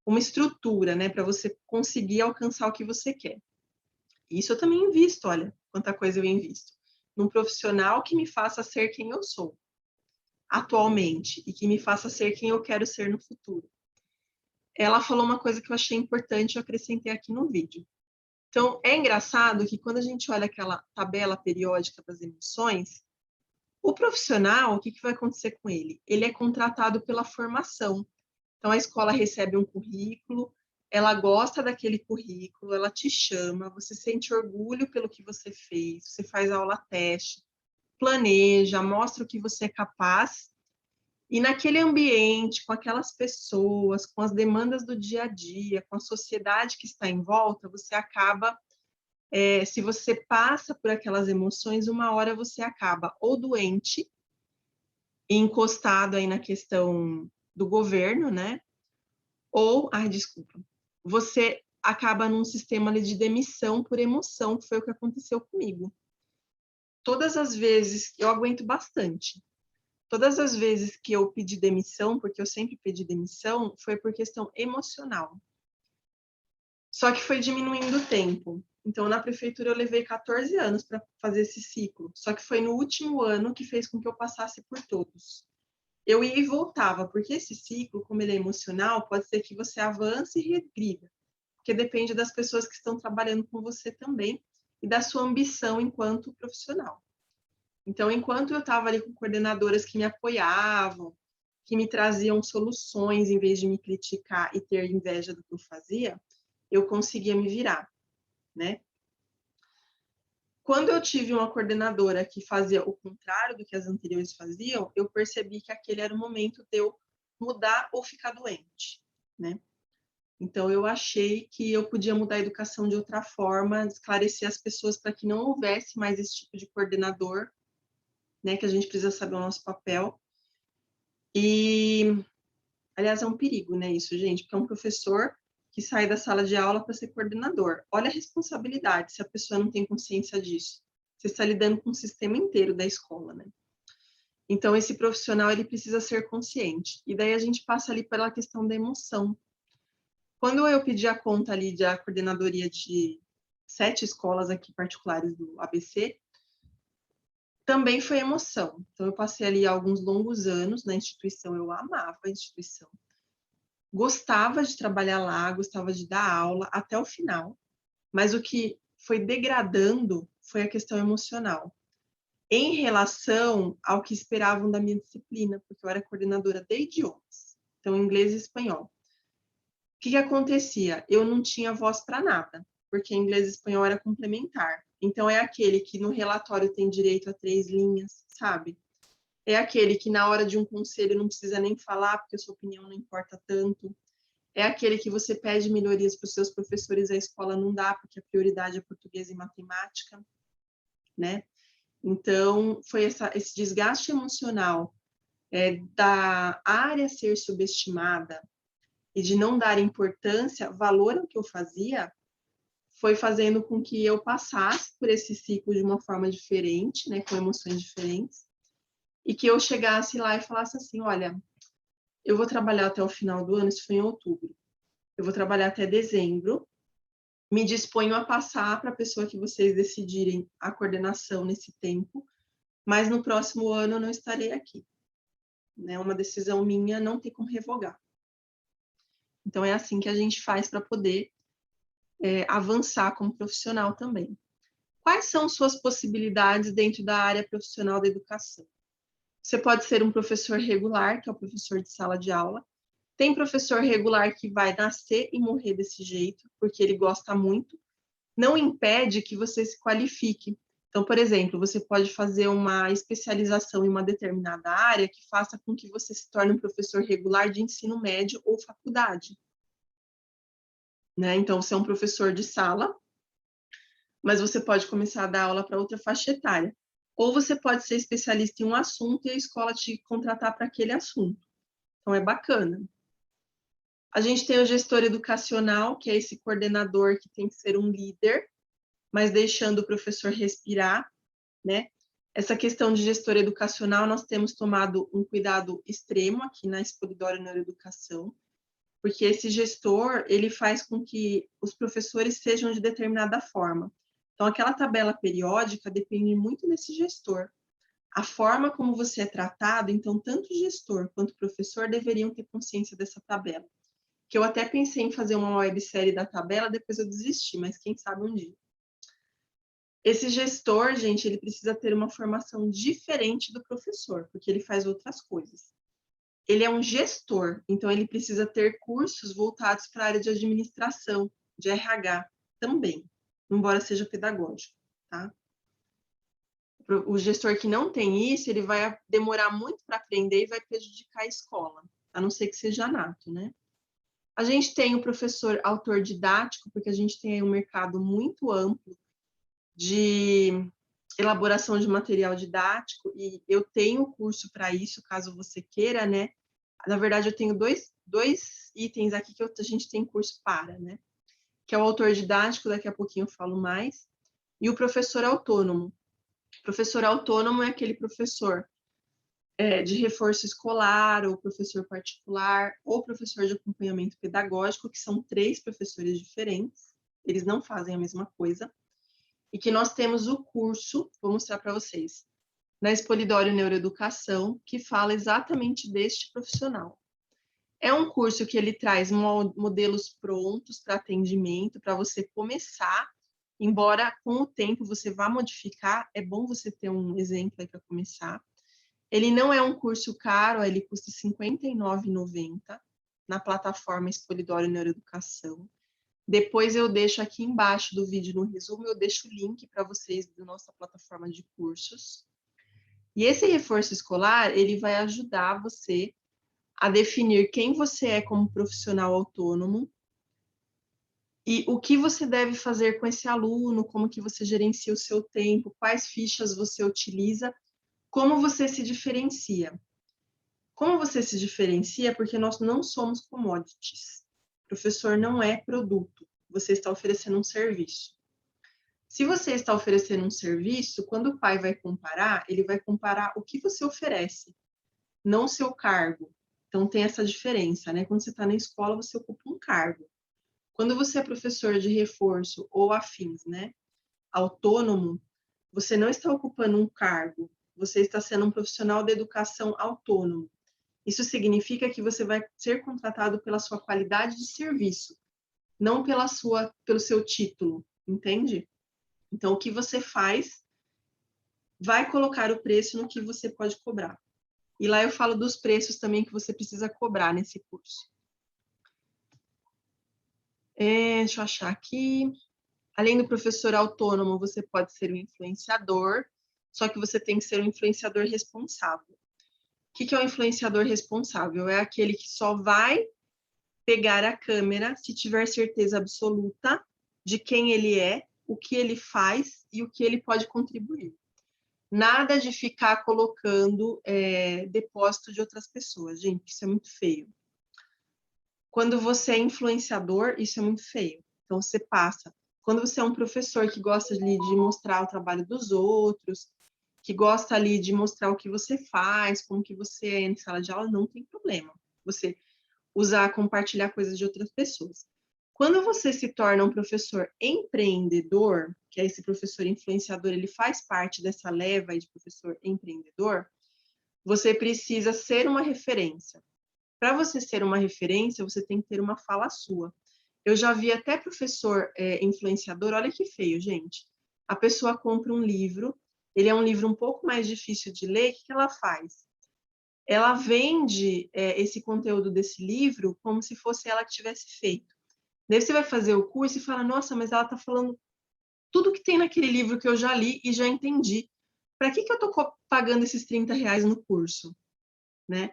S1: uma estrutura, né, para você conseguir alcançar o que você quer. Isso eu também invisto, olha, quanta coisa eu invisto. Num profissional que me faça ser quem eu sou atualmente e que me faça ser quem eu quero ser no futuro. Ela falou uma coisa que eu achei importante e eu acrescentei aqui no vídeo. Então, é engraçado que quando a gente olha aquela tabela periódica das emoções, o profissional, o que vai acontecer com ele? Ele é contratado pela formação. Então, a escola recebe um currículo, ela gosta daquele currículo, ela te chama, você sente orgulho pelo que você fez, você faz aula teste, planeja, mostra o que você é capaz, e naquele ambiente, com aquelas pessoas, com as demandas do dia a dia, com a sociedade que está em volta, você acaba, se você passa por aquelas emoções, uma hora você acaba ou doente, encostado aí na questão do governo, né? Ou, ai, desculpa, você acaba num sistema de demissão por emoção, que foi o que aconteceu comigo. Todas as vezes, eu aguento bastante. Todas as vezes que eu pedi demissão, porque eu sempre pedi demissão, foi por questão emocional. Só que foi diminuindo o tempo. Então, na prefeitura, eu levei 14 anos para fazer esse ciclo. Só que foi no último ano que fez com que eu passasse por todos. Eu ia e voltava, porque esse ciclo, como ele é emocional, pode ser que você avance e regrida, porque depende das pessoas que estão trabalhando com você também e da sua ambição enquanto profissional. Então, enquanto eu estava ali com coordenadoras que me apoiavam, que me traziam soluções em vez de me criticar e ter inveja do que eu fazia, eu conseguia me virar, né? Quando eu tive uma coordenadora que fazia o contrário do que as anteriores faziam, eu percebi que aquele era o momento de eu mudar ou ficar doente, né? Então, eu achei que eu podia mudar a educação de outra forma, esclarecer as pessoas para que não houvesse mais esse tipo de coordenador, né? Que a gente precisa saber o nosso papel. E, aliás, é um perigo, né? Isso, gente, porque é um professor que sai da sala de aula para ser coordenador. Olha a responsabilidade se a pessoa não tem consciência disso. Você está lidando com o sistema inteiro da escola, né? Então, esse profissional, ele precisa ser consciente. E daí a gente passa ali pela questão da emoção. Quando eu pedi a conta ali da coordenadoria de 7 escolas aqui particulares do ABC, também foi emoção. Então, eu passei ali alguns longos anos na instituição, eu amava a instituição. Gostava de trabalhar lá, gostava de dar aula até o final, mas o que foi degradando foi a questão emocional. em relação ao que esperavam da minha disciplina, porque eu era coordenadora de idiomas, então inglês e espanhol. O que acontecia? Eu não tinha voz para nada, porque inglês e espanhol era complementar. Então, é aquele que no relatório tem direito a 3 linhas, sabe? É aquele que na hora de um conselho não precisa nem falar, porque a sua opinião não importa tanto. É aquele que você pede melhorias para os seus professores, a escola não dá, porque a prioridade é português e matemática, né? Então, foi esse desgaste emocional da área ser subestimada e de não dar importância, valor ao que eu fazia, foi fazendo com que eu passasse por esse ciclo de uma forma diferente, né, com emoções diferentes, e que eu chegasse lá e falasse assim, olha, eu vou trabalhar até o final do ano, isso foi em outubro, eu vou trabalhar até dezembro, me disponho a passar para a pessoa que vocês decidirem a coordenação nesse tempo, mas no próximo ano eu não estarei aqui. Né? Uma decisão minha, não tem como revogar. Então, é assim que a gente faz para poder avançar como profissional também. Quais são suas possibilidades dentro da área profissional da educação? Você pode ser um professor regular, que é o professor de sala de aula. Tem professor regular que vai nascer e morrer desse jeito, porque ele gosta muito. Não impede que você se qualifique. Então, por exemplo, você pode fazer uma especialização em uma determinada área que faça com que você se torne um professor regular de ensino médio ou faculdade. Né? Então, você é um professor de sala, mas você pode começar a dar aula para outra faixa etária. Ou você pode ser especialista em um assunto e a escola te contratar para aquele assunto. Então, é bacana. A gente tem o gestor educacional, que é esse coordenador que tem que ser um líder, mas deixando o professor respirar, né? Essa questão de gestor educacional, nós temos tomado um cuidado extremo aqui na Expolidoro Neuroeducação, porque esse gestor, ele faz com que os professores sejam de determinada forma. Então, aquela tabela periódica depende muito desse gestor. A forma como você é tratado, então, tanto o gestor quanto o professor deveriam ter consciência dessa tabela. Que eu até pensei em fazer uma websérie da tabela, depois eu desisti, mas quem sabe um dia. Esse gestor, gente, ele precisa ter uma formação diferente do professor, porque ele faz outras coisas. Ele é um gestor, então ele precisa ter cursos voltados para a área de administração, de RH também, embora seja pedagógico, tá? O gestor que não tem isso, ele vai demorar muito para aprender e vai prejudicar a escola, a não ser que seja nato, né? A gente tem o professor autor didático, porque a gente tem aí um mercado muito amplo de elaboração de material didático, e eu tenho curso para isso, caso você queira, né? Na verdade, eu tenho dois itens aqui que a gente tem curso para, né? Que é o autor didático, daqui a pouquinho eu falo mais, e o professor autônomo. O professor autônomo é aquele professor de reforço escolar, ou professor particular, ou professor de acompanhamento pedagógico, que são 3 professores diferentes, eles não fazem a mesma coisa, e que nós temos o curso, vou mostrar para vocês, na Expolidoro Neuroeducação, que fala exatamente deste profissional. É um curso que ele traz modelos prontos para atendimento, para você começar, embora com o tempo você vá modificar, é bom você ter um exemplo aí para começar. Ele não é um curso caro, ele custa R$ 59,90 na plataforma Expolidoro Neuroeducação. Depois eu deixo aqui embaixo do vídeo, no resumo, eu deixo o link para vocês da nossa plataforma de cursos. E esse reforço escolar, ele vai ajudar você a definir quem você é como profissional autônomo e o que você deve fazer com esse aluno, como que você gerencia o seu tempo, quais fichas você utiliza, como você se diferencia. Como você se diferencia? Porque nós não somos commodities. O professor não é produto. Você está oferecendo um serviço. Se você está oferecendo um serviço, quando o pai vai comparar, ele vai comparar o que você oferece, não o seu cargo. Então, tem essa diferença, né? Quando você está na escola, você ocupa um cargo. Quando você é professor de reforço ou afins, né? Autônomo, você não está ocupando um cargo, você está sendo um profissional da educação autônomo. Isso significa que você vai ser contratado pela sua qualidade de serviço, não pelo seu título, entende? Então, o que você faz vai colocar o preço no que você pode cobrar. E lá eu falo dos preços também que você precisa cobrar nesse curso. Deixa eu achar aqui. Além do professor autônomo, você pode ser um influenciador, só que você tem que ser um influenciador responsável. O que é um influenciador responsável? É aquele que só vai pegar a câmera se tiver certeza absoluta de quem ele é, o que ele faz e o que ele pode contribuir. Nada de ficar colocando depósito de outras pessoas, gente, isso é muito feio. Quando você é influenciador, isso é muito feio. Então, você passa. Quando você é um professor que gosta ali de mostrar o trabalho dos outros, que gosta ali de mostrar o que você faz, como que você é em sala de aula, não tem problema. Você usar, compartilhar coisas de outras pessoas. Quando você se torna um professor empreendedor, que é esse professor influenciador, ele faz parte dessa leva de professor empreendedor, você precisa ser uma referência. Para você ser uma referência, você tem que ter uma fala sua. Eu já vi até professor influenciador, olha que feio, gente. A pessoa compra um livro, ele é um livro um pouco mais difícil de ler, o que ela faz? Ela vende esse conteúdo desse livro como se fosse ela que tivesse feito. Daí você vai fazer o curso e fala, nossa, mas ela está falando tudo que tem naquele livro que eu já li e já entendi. Para que eu estou pagando esses R$ 30 no curso? Né?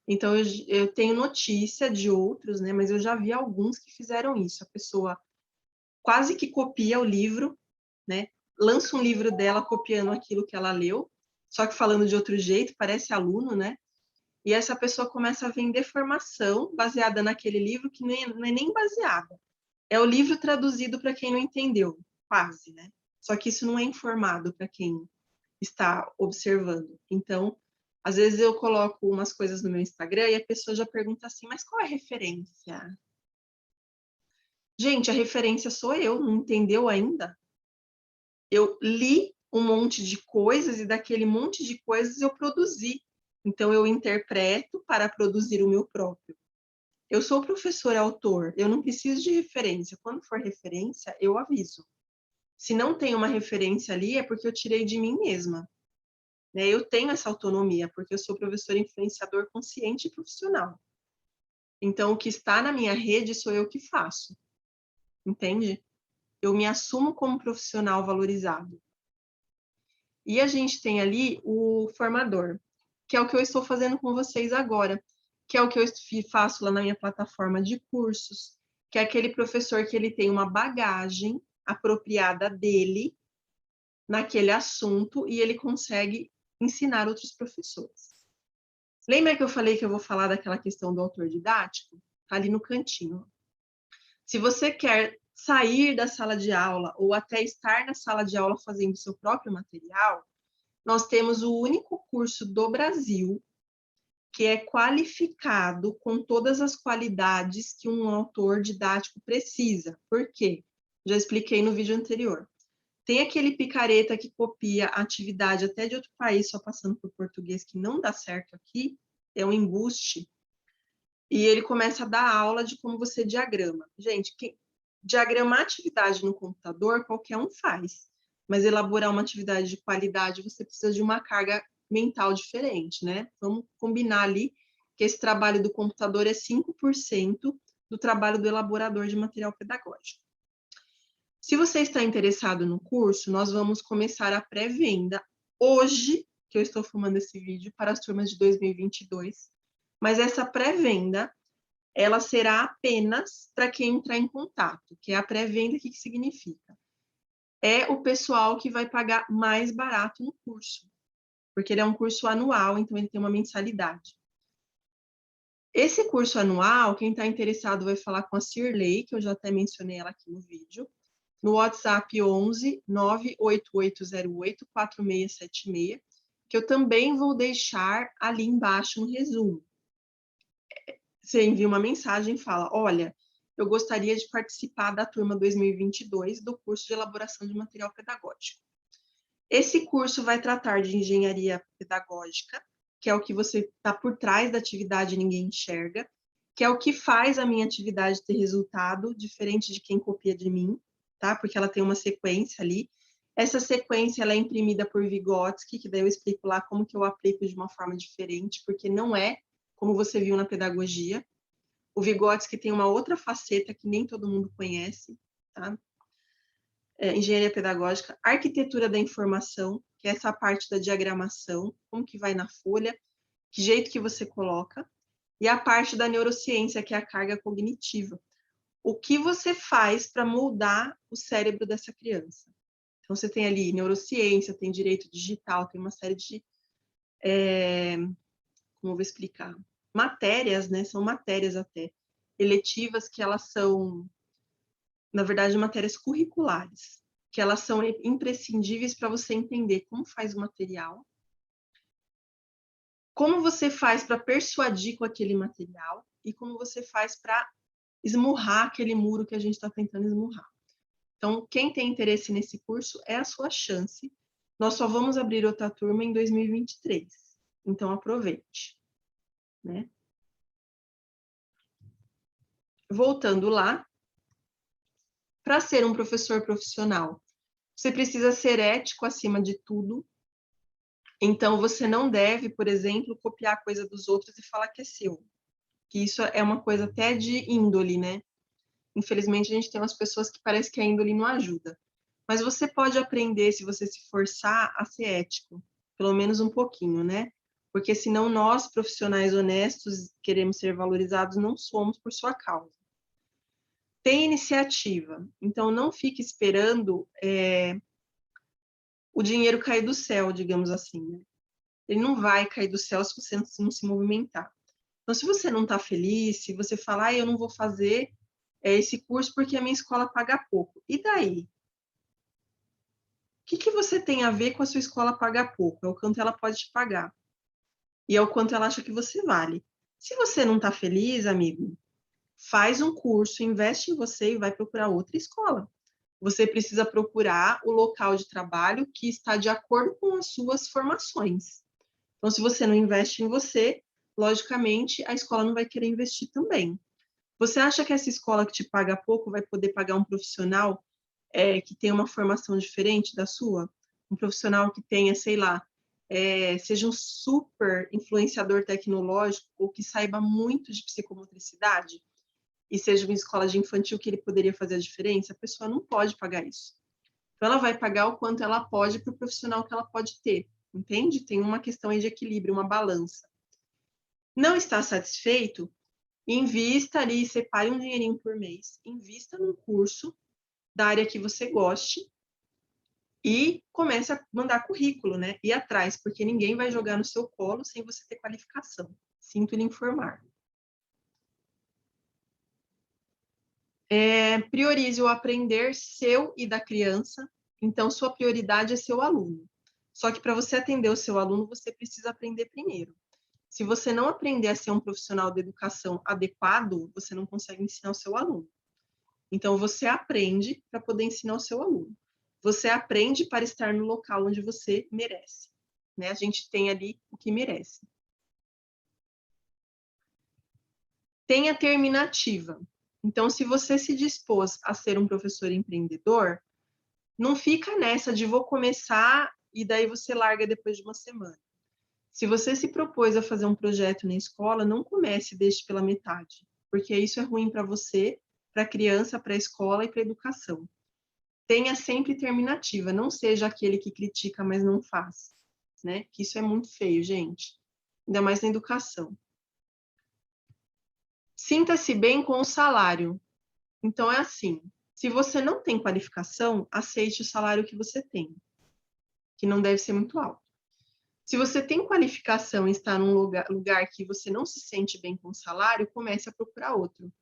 S1: Então, eu tenho notícia de outros, né? Mas eu já vi alguns que fizeram isso. A pessoa quase que copia o livro, né? Lança um livro dela copiando aquilo que ela leu, só que falando de outro jeito, parece aluno, né? E essa pessoa começa a vender formação baseada naquele livro que não é nem baseada. É o livro traduzido para quem não entendeu, quase, né? Só que isso não é informado para quem está observando. Então, às vezes eu coloco umas coisas no meu Instagram e a pessoa já pergunta assim, mas qual é a referência? Gente, a referência sou eu, não entendeu ainda? Eu li um monte de coisas e daquele monte de coisas eu produzi. Então, eu interpreto para produzir o meu próprio. Eu sou professor autor, eu não preciso de referência. Quando for referência, eu aviso. Se não tem uma referência ali, é porque eu tirei de mim mesma. Eu tenho essa autonomia, porque eu sou professor influenciador consciente e profissional. Então, o que está na minha rede sou eu que faço. Entende? Eu me assumo como profissional valorizado. E a gente tem ali o formador, que é o que eu estou fazendo com vocês agora, que é o que eu faço lá na minha plataforma de cursos, que é aquele professor que ele tem uma bagagem apropriada dele naquele assunto e ele consegue ensinar outros professores. Lembra que eu falei que eu vou falar daquela questão do autor didático? Está ali no cantinho. Se você quer sair da sala de aula ou até estar na sala de aula fazendo seu próprio material, nós temos o único curso do Brasil que é qualificado com todas as qualidades que um autor didático precisa. Por quê? Já expliquei no vídeo anterior. Tem aquele picareta que copia a atividade até de outro país, só passando por português, que não dá certo aqui, é um embuste. E ele começa a dar aula de como você diagrama. Gente, diagramar atividade no computador, qualquer um faz. Mas elaborar uma atividade de qualidade, você precisa de uma carga mental diferente, né? Vamos combinar ali que esse trabalho do computador é 5% do trabalho do elaborador de material pedagógico. Se você está interessado no curso, nós vamos começar a pré-venda hoje, que eu estou filmando esse vídeo, para as turmas de 2022. Mas essa pré-venda, ela será apenas para quem entrar em contato, que é a pré-venda, o que significa? É o pessoal que vai pagar mais barato no curso, porque ele é um curso anual, então ele tem uma mensalidade. Esse curso anual, quem está interessado vai falar com a Cirlei, que eu já até mencionei ela aqui no vídeo, no WhatsApp 11 98808 4676, que eu também vou deixar ali embaixo no resumo. Você envia uma mensagem e fala, olha, eu gostaria de participar da turma 2022 do curso de elaboração de material pedagógico. Esse curso vai tratar de engenharia pedagógica, que é o que você está por trás da atividade e ninguém enxerga, que é o que faz a minha atividade ter resultado, diferente de quem copia de mim, tá? Porque ela tem uma sequência ali. Essa sequência ela é imprimida por Vygotsky, que daí eu explico lá como que eu aplico de uma forma diferente, porque não é como você viu na pedagogia. O Vygotsky tem uma outra faceta que nem todo mundo conhece, tá? Engenharia pedagógica, arquitetura da informação, que é essa parte da diagramação, como que vai na folha, que jeito que você coloca, e a parte da neurociência, que é a carga cognitiva. O que você faz para moldar o cérebro dessa criança? Então, você tem ali neurociência, tem direito digital, tem uma série de, como eu vou explicar, matérias, né? São matérias até, eletivas, que elas são, na verdade, matérias curriculares, que elas são imprescindíveis para você entender como faz o material, como você faz para persuadir com aquele material e como você faz para esmurrar aquele muro que a gente está tentando esmurrar. Então, quem tem interesse nesse curso é a sua chance. Nós só vamos abrir outra turma em 2023. Então, aproveite, né? Voltando lá, para ser um professor profissional, você precisa ser ético acima de tudo. Então, você não deve, por exemplo, copiar a coisa dos outros e falar que é seu. Que isso é uma coisa até de índole, né? Infelizmente, a gente tem umas pessoas que parece que a índole não ajuda. Mas você pode aprender, se você se forçar, a ser ético. Pelo menos um pouquinho, né? Porque senão nós, profissionais honestos, queremos ser valorizados, não somos por sua causa. Tem iniciativa. Então, não fique esperando o dinheiro cair do céu, digamos assim, né? Ele não vai cair do céu se você não se movimentar. Então, se você não está feliz, se você falar, eu não vou fazer esse curso porque a minha escola paga pouco. E daí? O que você tem a ver com a sua escola pagar pouco? É o quanto ela pode te pagar. E é o quanto ela acha que você vale. Se você não está feliz, amigo, faz um curso, investe em você e vai procurar outra escola. Você precisa procurar o local de trabalho que está de acordo com as suas formações. Então, se você não investe em você, logicamente, a escola não vai querer investir também. Você acha que essa escola que te paga pouco vai poder pagar um profissional que tem uma formação diferente da sua? Um profissional que tenha, sei lá, seja um super influenciador tecnológico ou que saiba muito de psicomotricidade e seja uma escola de infantil que ele poderia fazer a diferença? A pessoa não pode pagar isso. Então, ela vai pagar o quanto ela pode para o profissional que ela pode ter, entende? Tem uma questão aí de equilíbrio, uma balança. Não está satisfeito? Invista ali, separe um dinheirinho por mês, invista num curso da área que você goste e comece a mandar currículo, né? Ir atrás, porque ninguém vai jogar no seu colo sem você ter qualificação. Sinto lhe informar. Priorize o aprender seu e da criança. Então, sua prioridade é seu aluno. Só que para você atender o seu aluno, você precisa aprender primeiro. Se você não aprender a ser um profissional de educação adequado, você não consegue ensinar o seu aluno. Então, você aprende para poder ensinar o seu aluno. Você aprende para estar no local onde você merece. Né? A gente tem ali o que merece. Tenha terminativa. Então, se você se dispôs a ser um professor empreendedor, não fica nessa de vou começar e daí você larga depois de uma semana. Se você se propôs a fazer um projeto na escola, não comece e deixe pela metade, porque isso é ruim para você, para a criança, para a escola e para a educação. Tenha sempre terminativa, não seja aquele que critica, mas não faz, né? Que isso é muito feio, gente. Ainda mais na educação. Sinta-se bem com o salário. Então, é assim, se você não tem qualificação, aceite o salário que você tem, que não deve ser muito alto. Se você tem qualificação e está num lugar que você não se sente bem com o salário, comece a procurar outro.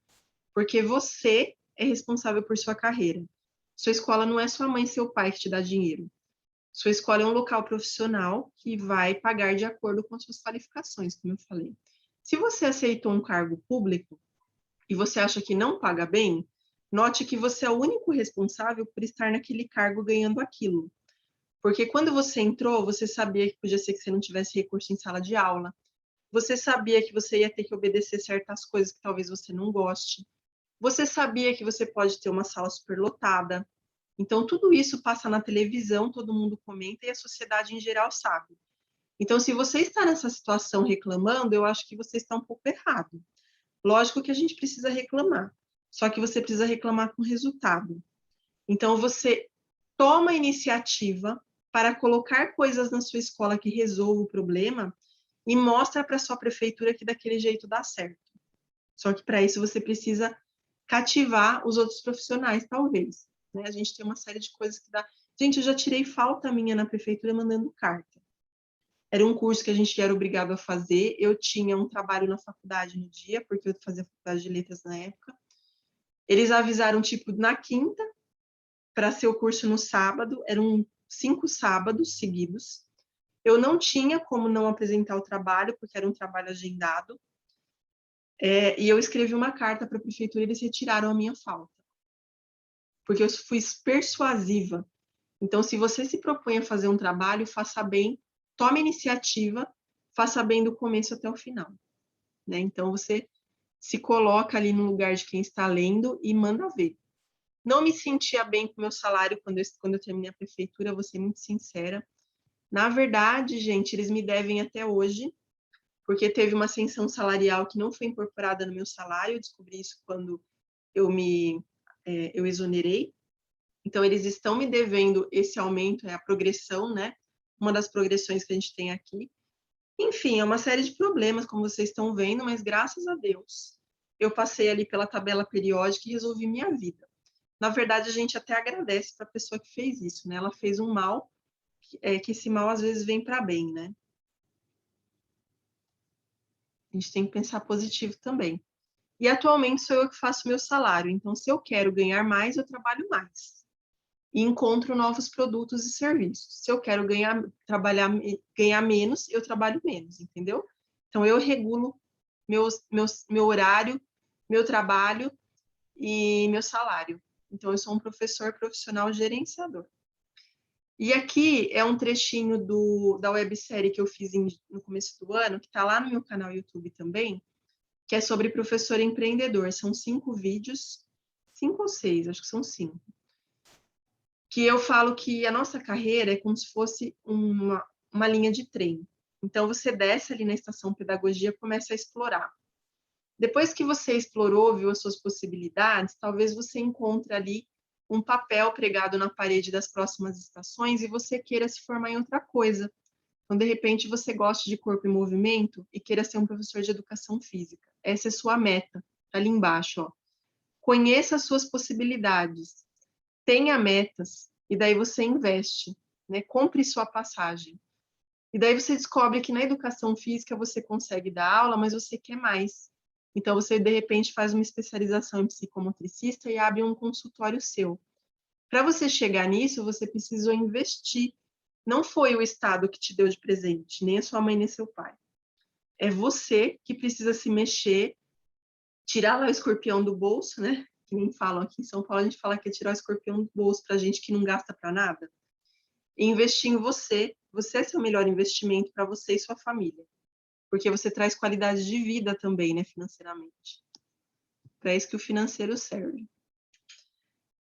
S1: Porque você é responsável por sua carreira. Sua escola não é sua mãe e seu pai que te dá dinheiro. Sua escola é um local profissional que vai pagar de acordo com as suas qualificações, como eu falei. Se você aceitou um cargo público e você acha que não paga bem, note que você é o único responsável por estar naquele cargo ganhando aquilo. Porque quando você entrou, você sabia que podia ser que você não tivesse recurso em sala de aula. Você sabia que você ia ter que obedecer certas coisas que talvez você não goste. Você sabia que você pode ter uma sala superlotada. Então, tudo isso passa na televisão, todo mundo comenta e a sociedade em geral sabe. Então, se você está nessa situação reclamando, eu acho que você está um pouco errado. Lógico que a gente precisa reclamar, só que você precisa reclamar com resultado. Então, você toma a iniciativa para colocar coisas na sua escola que resolvam o problema e mostra para a sua prefeitura que daquele jeito dá certo. Só que para isso você precisa cativar os outros profissionais, talvez. Né? A gente tem uma série de coisas que dá. Gente, eu já tirei falta minha na prefeitura mandando carta. Era um curso que a gente era obrigado a fazer. Eu tinha um trabalho na faculdade no dia, porque eu fazia faculdade de letras na época. Eles avisaram, tipo, na quinta, para ser o curso no sábado. Eram 5 sábados seguidos. Eu não tinha como não apresentar o trabalho, porque era um trabalho agendado. E eu escrevi uma carta para a prefeitura e eles retiraram a minha falta. Porque eu fui persuasiva. Então, se você se propõe a fazer um trabalho, faça bem, tome iniciativa, faça bem do começo até o final. Né? Então, você se coloca ali no lugar de quem está lendo e manda ver. Não me sentia bem com o meu salário quando eu terminei a prefeitura, vou ser muito sincera. Na verdade, gente, eles me devem até hoje, porque teve uma ascensão salarial que não foi incorporada no meu salário, eu descobri isso quando eu exonerei. Então, eles estão me devendo esse aumento, é a progressão, né? Uma das progressões que a gente tem aqui. Enfim, é uma série de problemas, como vocês estão vendo, mas graças a Deus, eu passei ali pela tabela periódica e resolvi minha vida. Na verdade, a gente até agradece para a pessoa que fez isso, né? Ela fez um mal, que esse mal às vezes vem para bem, né? A gente tem que pensar positivo também. E atualmente sou eu que faço meu salário, então se eu quero ganhar mais, eu trabalho mais. E encontro novos produtos e serviços. Se eu quero ganhar menos, eu trabalho menos, entendeu? Então eu regulo meu horário, meu trabalho e meu salário. Então eu sou um professor profissional gerenciador. E aqui é um trechinho da websérie que eu fiz no começo do ano, que está lá no meu canal YouTube também, que é sobre professor empreendedor. São 5 vídeos, 5 ou 6, acho que são 5. Que eu falo que a nossa carreira é como se fosse uma linha de trem. Então, você desce ali na estação pedagogia e começa a explorar. Depois que você explorou, viu as suas possibilidades, talvez você encontre ali um papel pregado na parede das próximas estações e você queira se formar em outra coisa. Então, de repente, você gosta de corpo em movimento e queira ser um professor de educação física. Essa é sua meta, tá ali embaixo, ó. Conheça as suas possibilidades, tenha metas, e daí você investe, né? Compre sua passagem. E daí você descobre que na educação física você consegue dar aula, mas você quer mais. Então, você, de repente, faz uma especialização em psicomotricista e abre um consultório seu. Para você chegar nisso, você precisou investir. Não foi o Estado que te deu de presente, nem a sua mãe, nem seu pai. É você que precisa se mexer, tirar lá o escorpião do bolso, né? Que nem falam aqui em São Paulo, a gente fala que é tirar o escorpião do bolso para gente que não gasta para nada. E investir em você. Você é seu melhor investimento para você e sua família. Porque você traz qualidade de vida também, né, financeiramente. Para isso que o financeiro serve.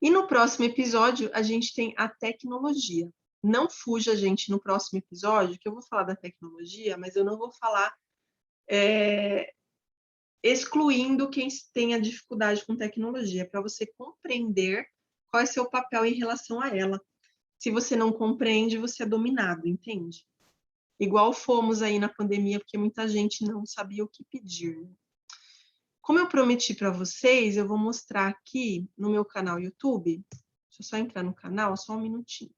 S1: E no próximo episódio, a gente tem a tecnologia. Não fuja, gente, no próximo episódio, que eu vou falar da tecnologia, mas eu não vou falar excluindo quem tenha dificuldade com tecnologia, para você compreender qual é seu papel em relação a ela. Se você não compreende, você é dominado, entende? Igual fomos aí na pandemia, porque muita gente não sabia o que pedir. Como eu prometi para vocês, eu vou mostrar aqui no meu canal YouTube. Deixa eu só entrar no canal, só um minutinho.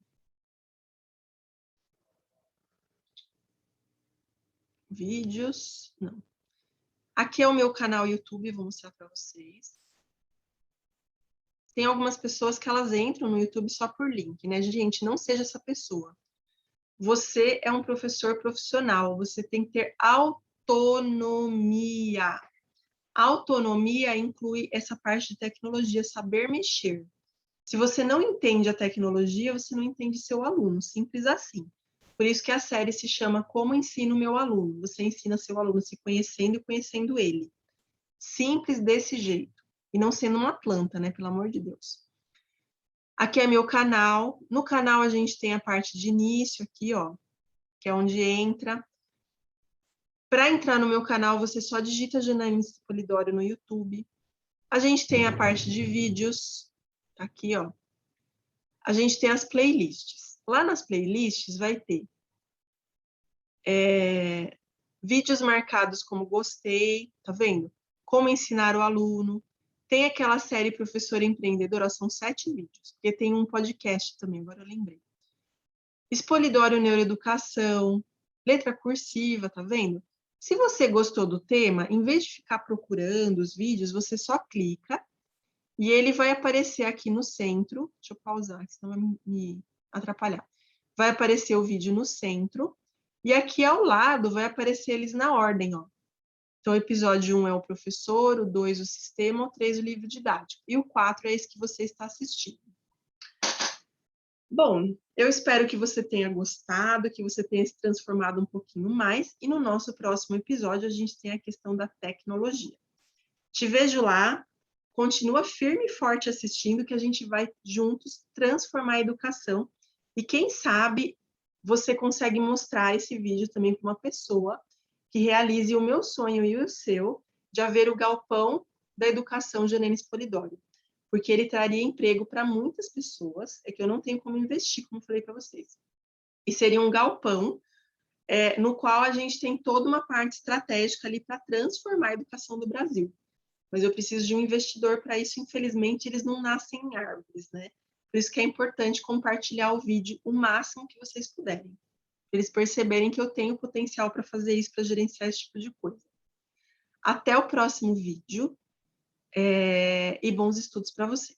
S1: Vídeos, não. Aqui é o meu canal YouTube, vou mostrar para vocês. Tem algumas pessoas que elas entram no YouTube só por link, né? Gente, não seja essa pessoa. Você é um professor profissional, você tem que ter autonomia. Autonomia inclui essa parte de tecnologia, saber mexer. Se você não entende a tecnologia, você não entende seu aluno, simples assim. Por isso que a série se chama Como Ensino Meu Aluno. Você ensina seu aluno se conhecendo e conhecendo ele. Simples desse jeito. E não sendo uma planta, né? Pelo amor de Deus. Aqui é meu canal. No canal a gente tem a parte de início aqui, ó, que é onde entra. Para entrar no meu canal, você só digita Janaína Polidoro no YouTube. A gente tem a parte de vídeos, aqui, ó. A gente tem as playlists. Lá nas playlists vai ter vídeos marcados como gostei, tá vendo? Como ensinar o aluno. Tem aquela série Professora Empreendedora, são 7 vídeos, porque tem um podcast também, agora eu lembrei. Expolidório Neuroeducação, letra cursiva, tá vendo? Se você gostou do tema, em vez de ficar procurando os vídeos, você só clica e ele vai aparecer aqui no centro. Deixa eu pausar, senão vai me atrapalhar. Vai aparecer o vídeo no centro e aqui ao lado vai aparecer eles na ordem, ó. Então, o episódio 1 é o professor, o 2 o sistema, o 3 o livro didático e o 4 é esse que você está assistindo. Bom, eu espero que você tenha gostado, que você tenha se transformado um pouquinho mais, e no nosso próximo episódio a gente tem a questão da tecnologia. Te vejo lá, continua firme e forte assistindo, que a gente vai juntos transformar a educação, e quem sabe você consegue mostrar esse vídeo também para uma pessoa que realize o meu sonho e o seu, de haver o galpão da educação Janaína Polidoro, porque ele traria emprego para muitas pessoas, é que eu não tenho como investir, como eu falei para vocês. E seria um galpão no qual a gente tem toda uma parte estratégica ali para transformar a educação do Brasil. Mas eu preciso de um investidor para isso, infelizmente, eles não nascem em árvores, né? Por isso que é importante compartilhar o vídeo o máximo que vocês puderem. Para eles perceberem que eu tenho potencial para fazer isso, para gerenciar esse tipo de coisa. Até o próximo vídeo e bons estudos para você.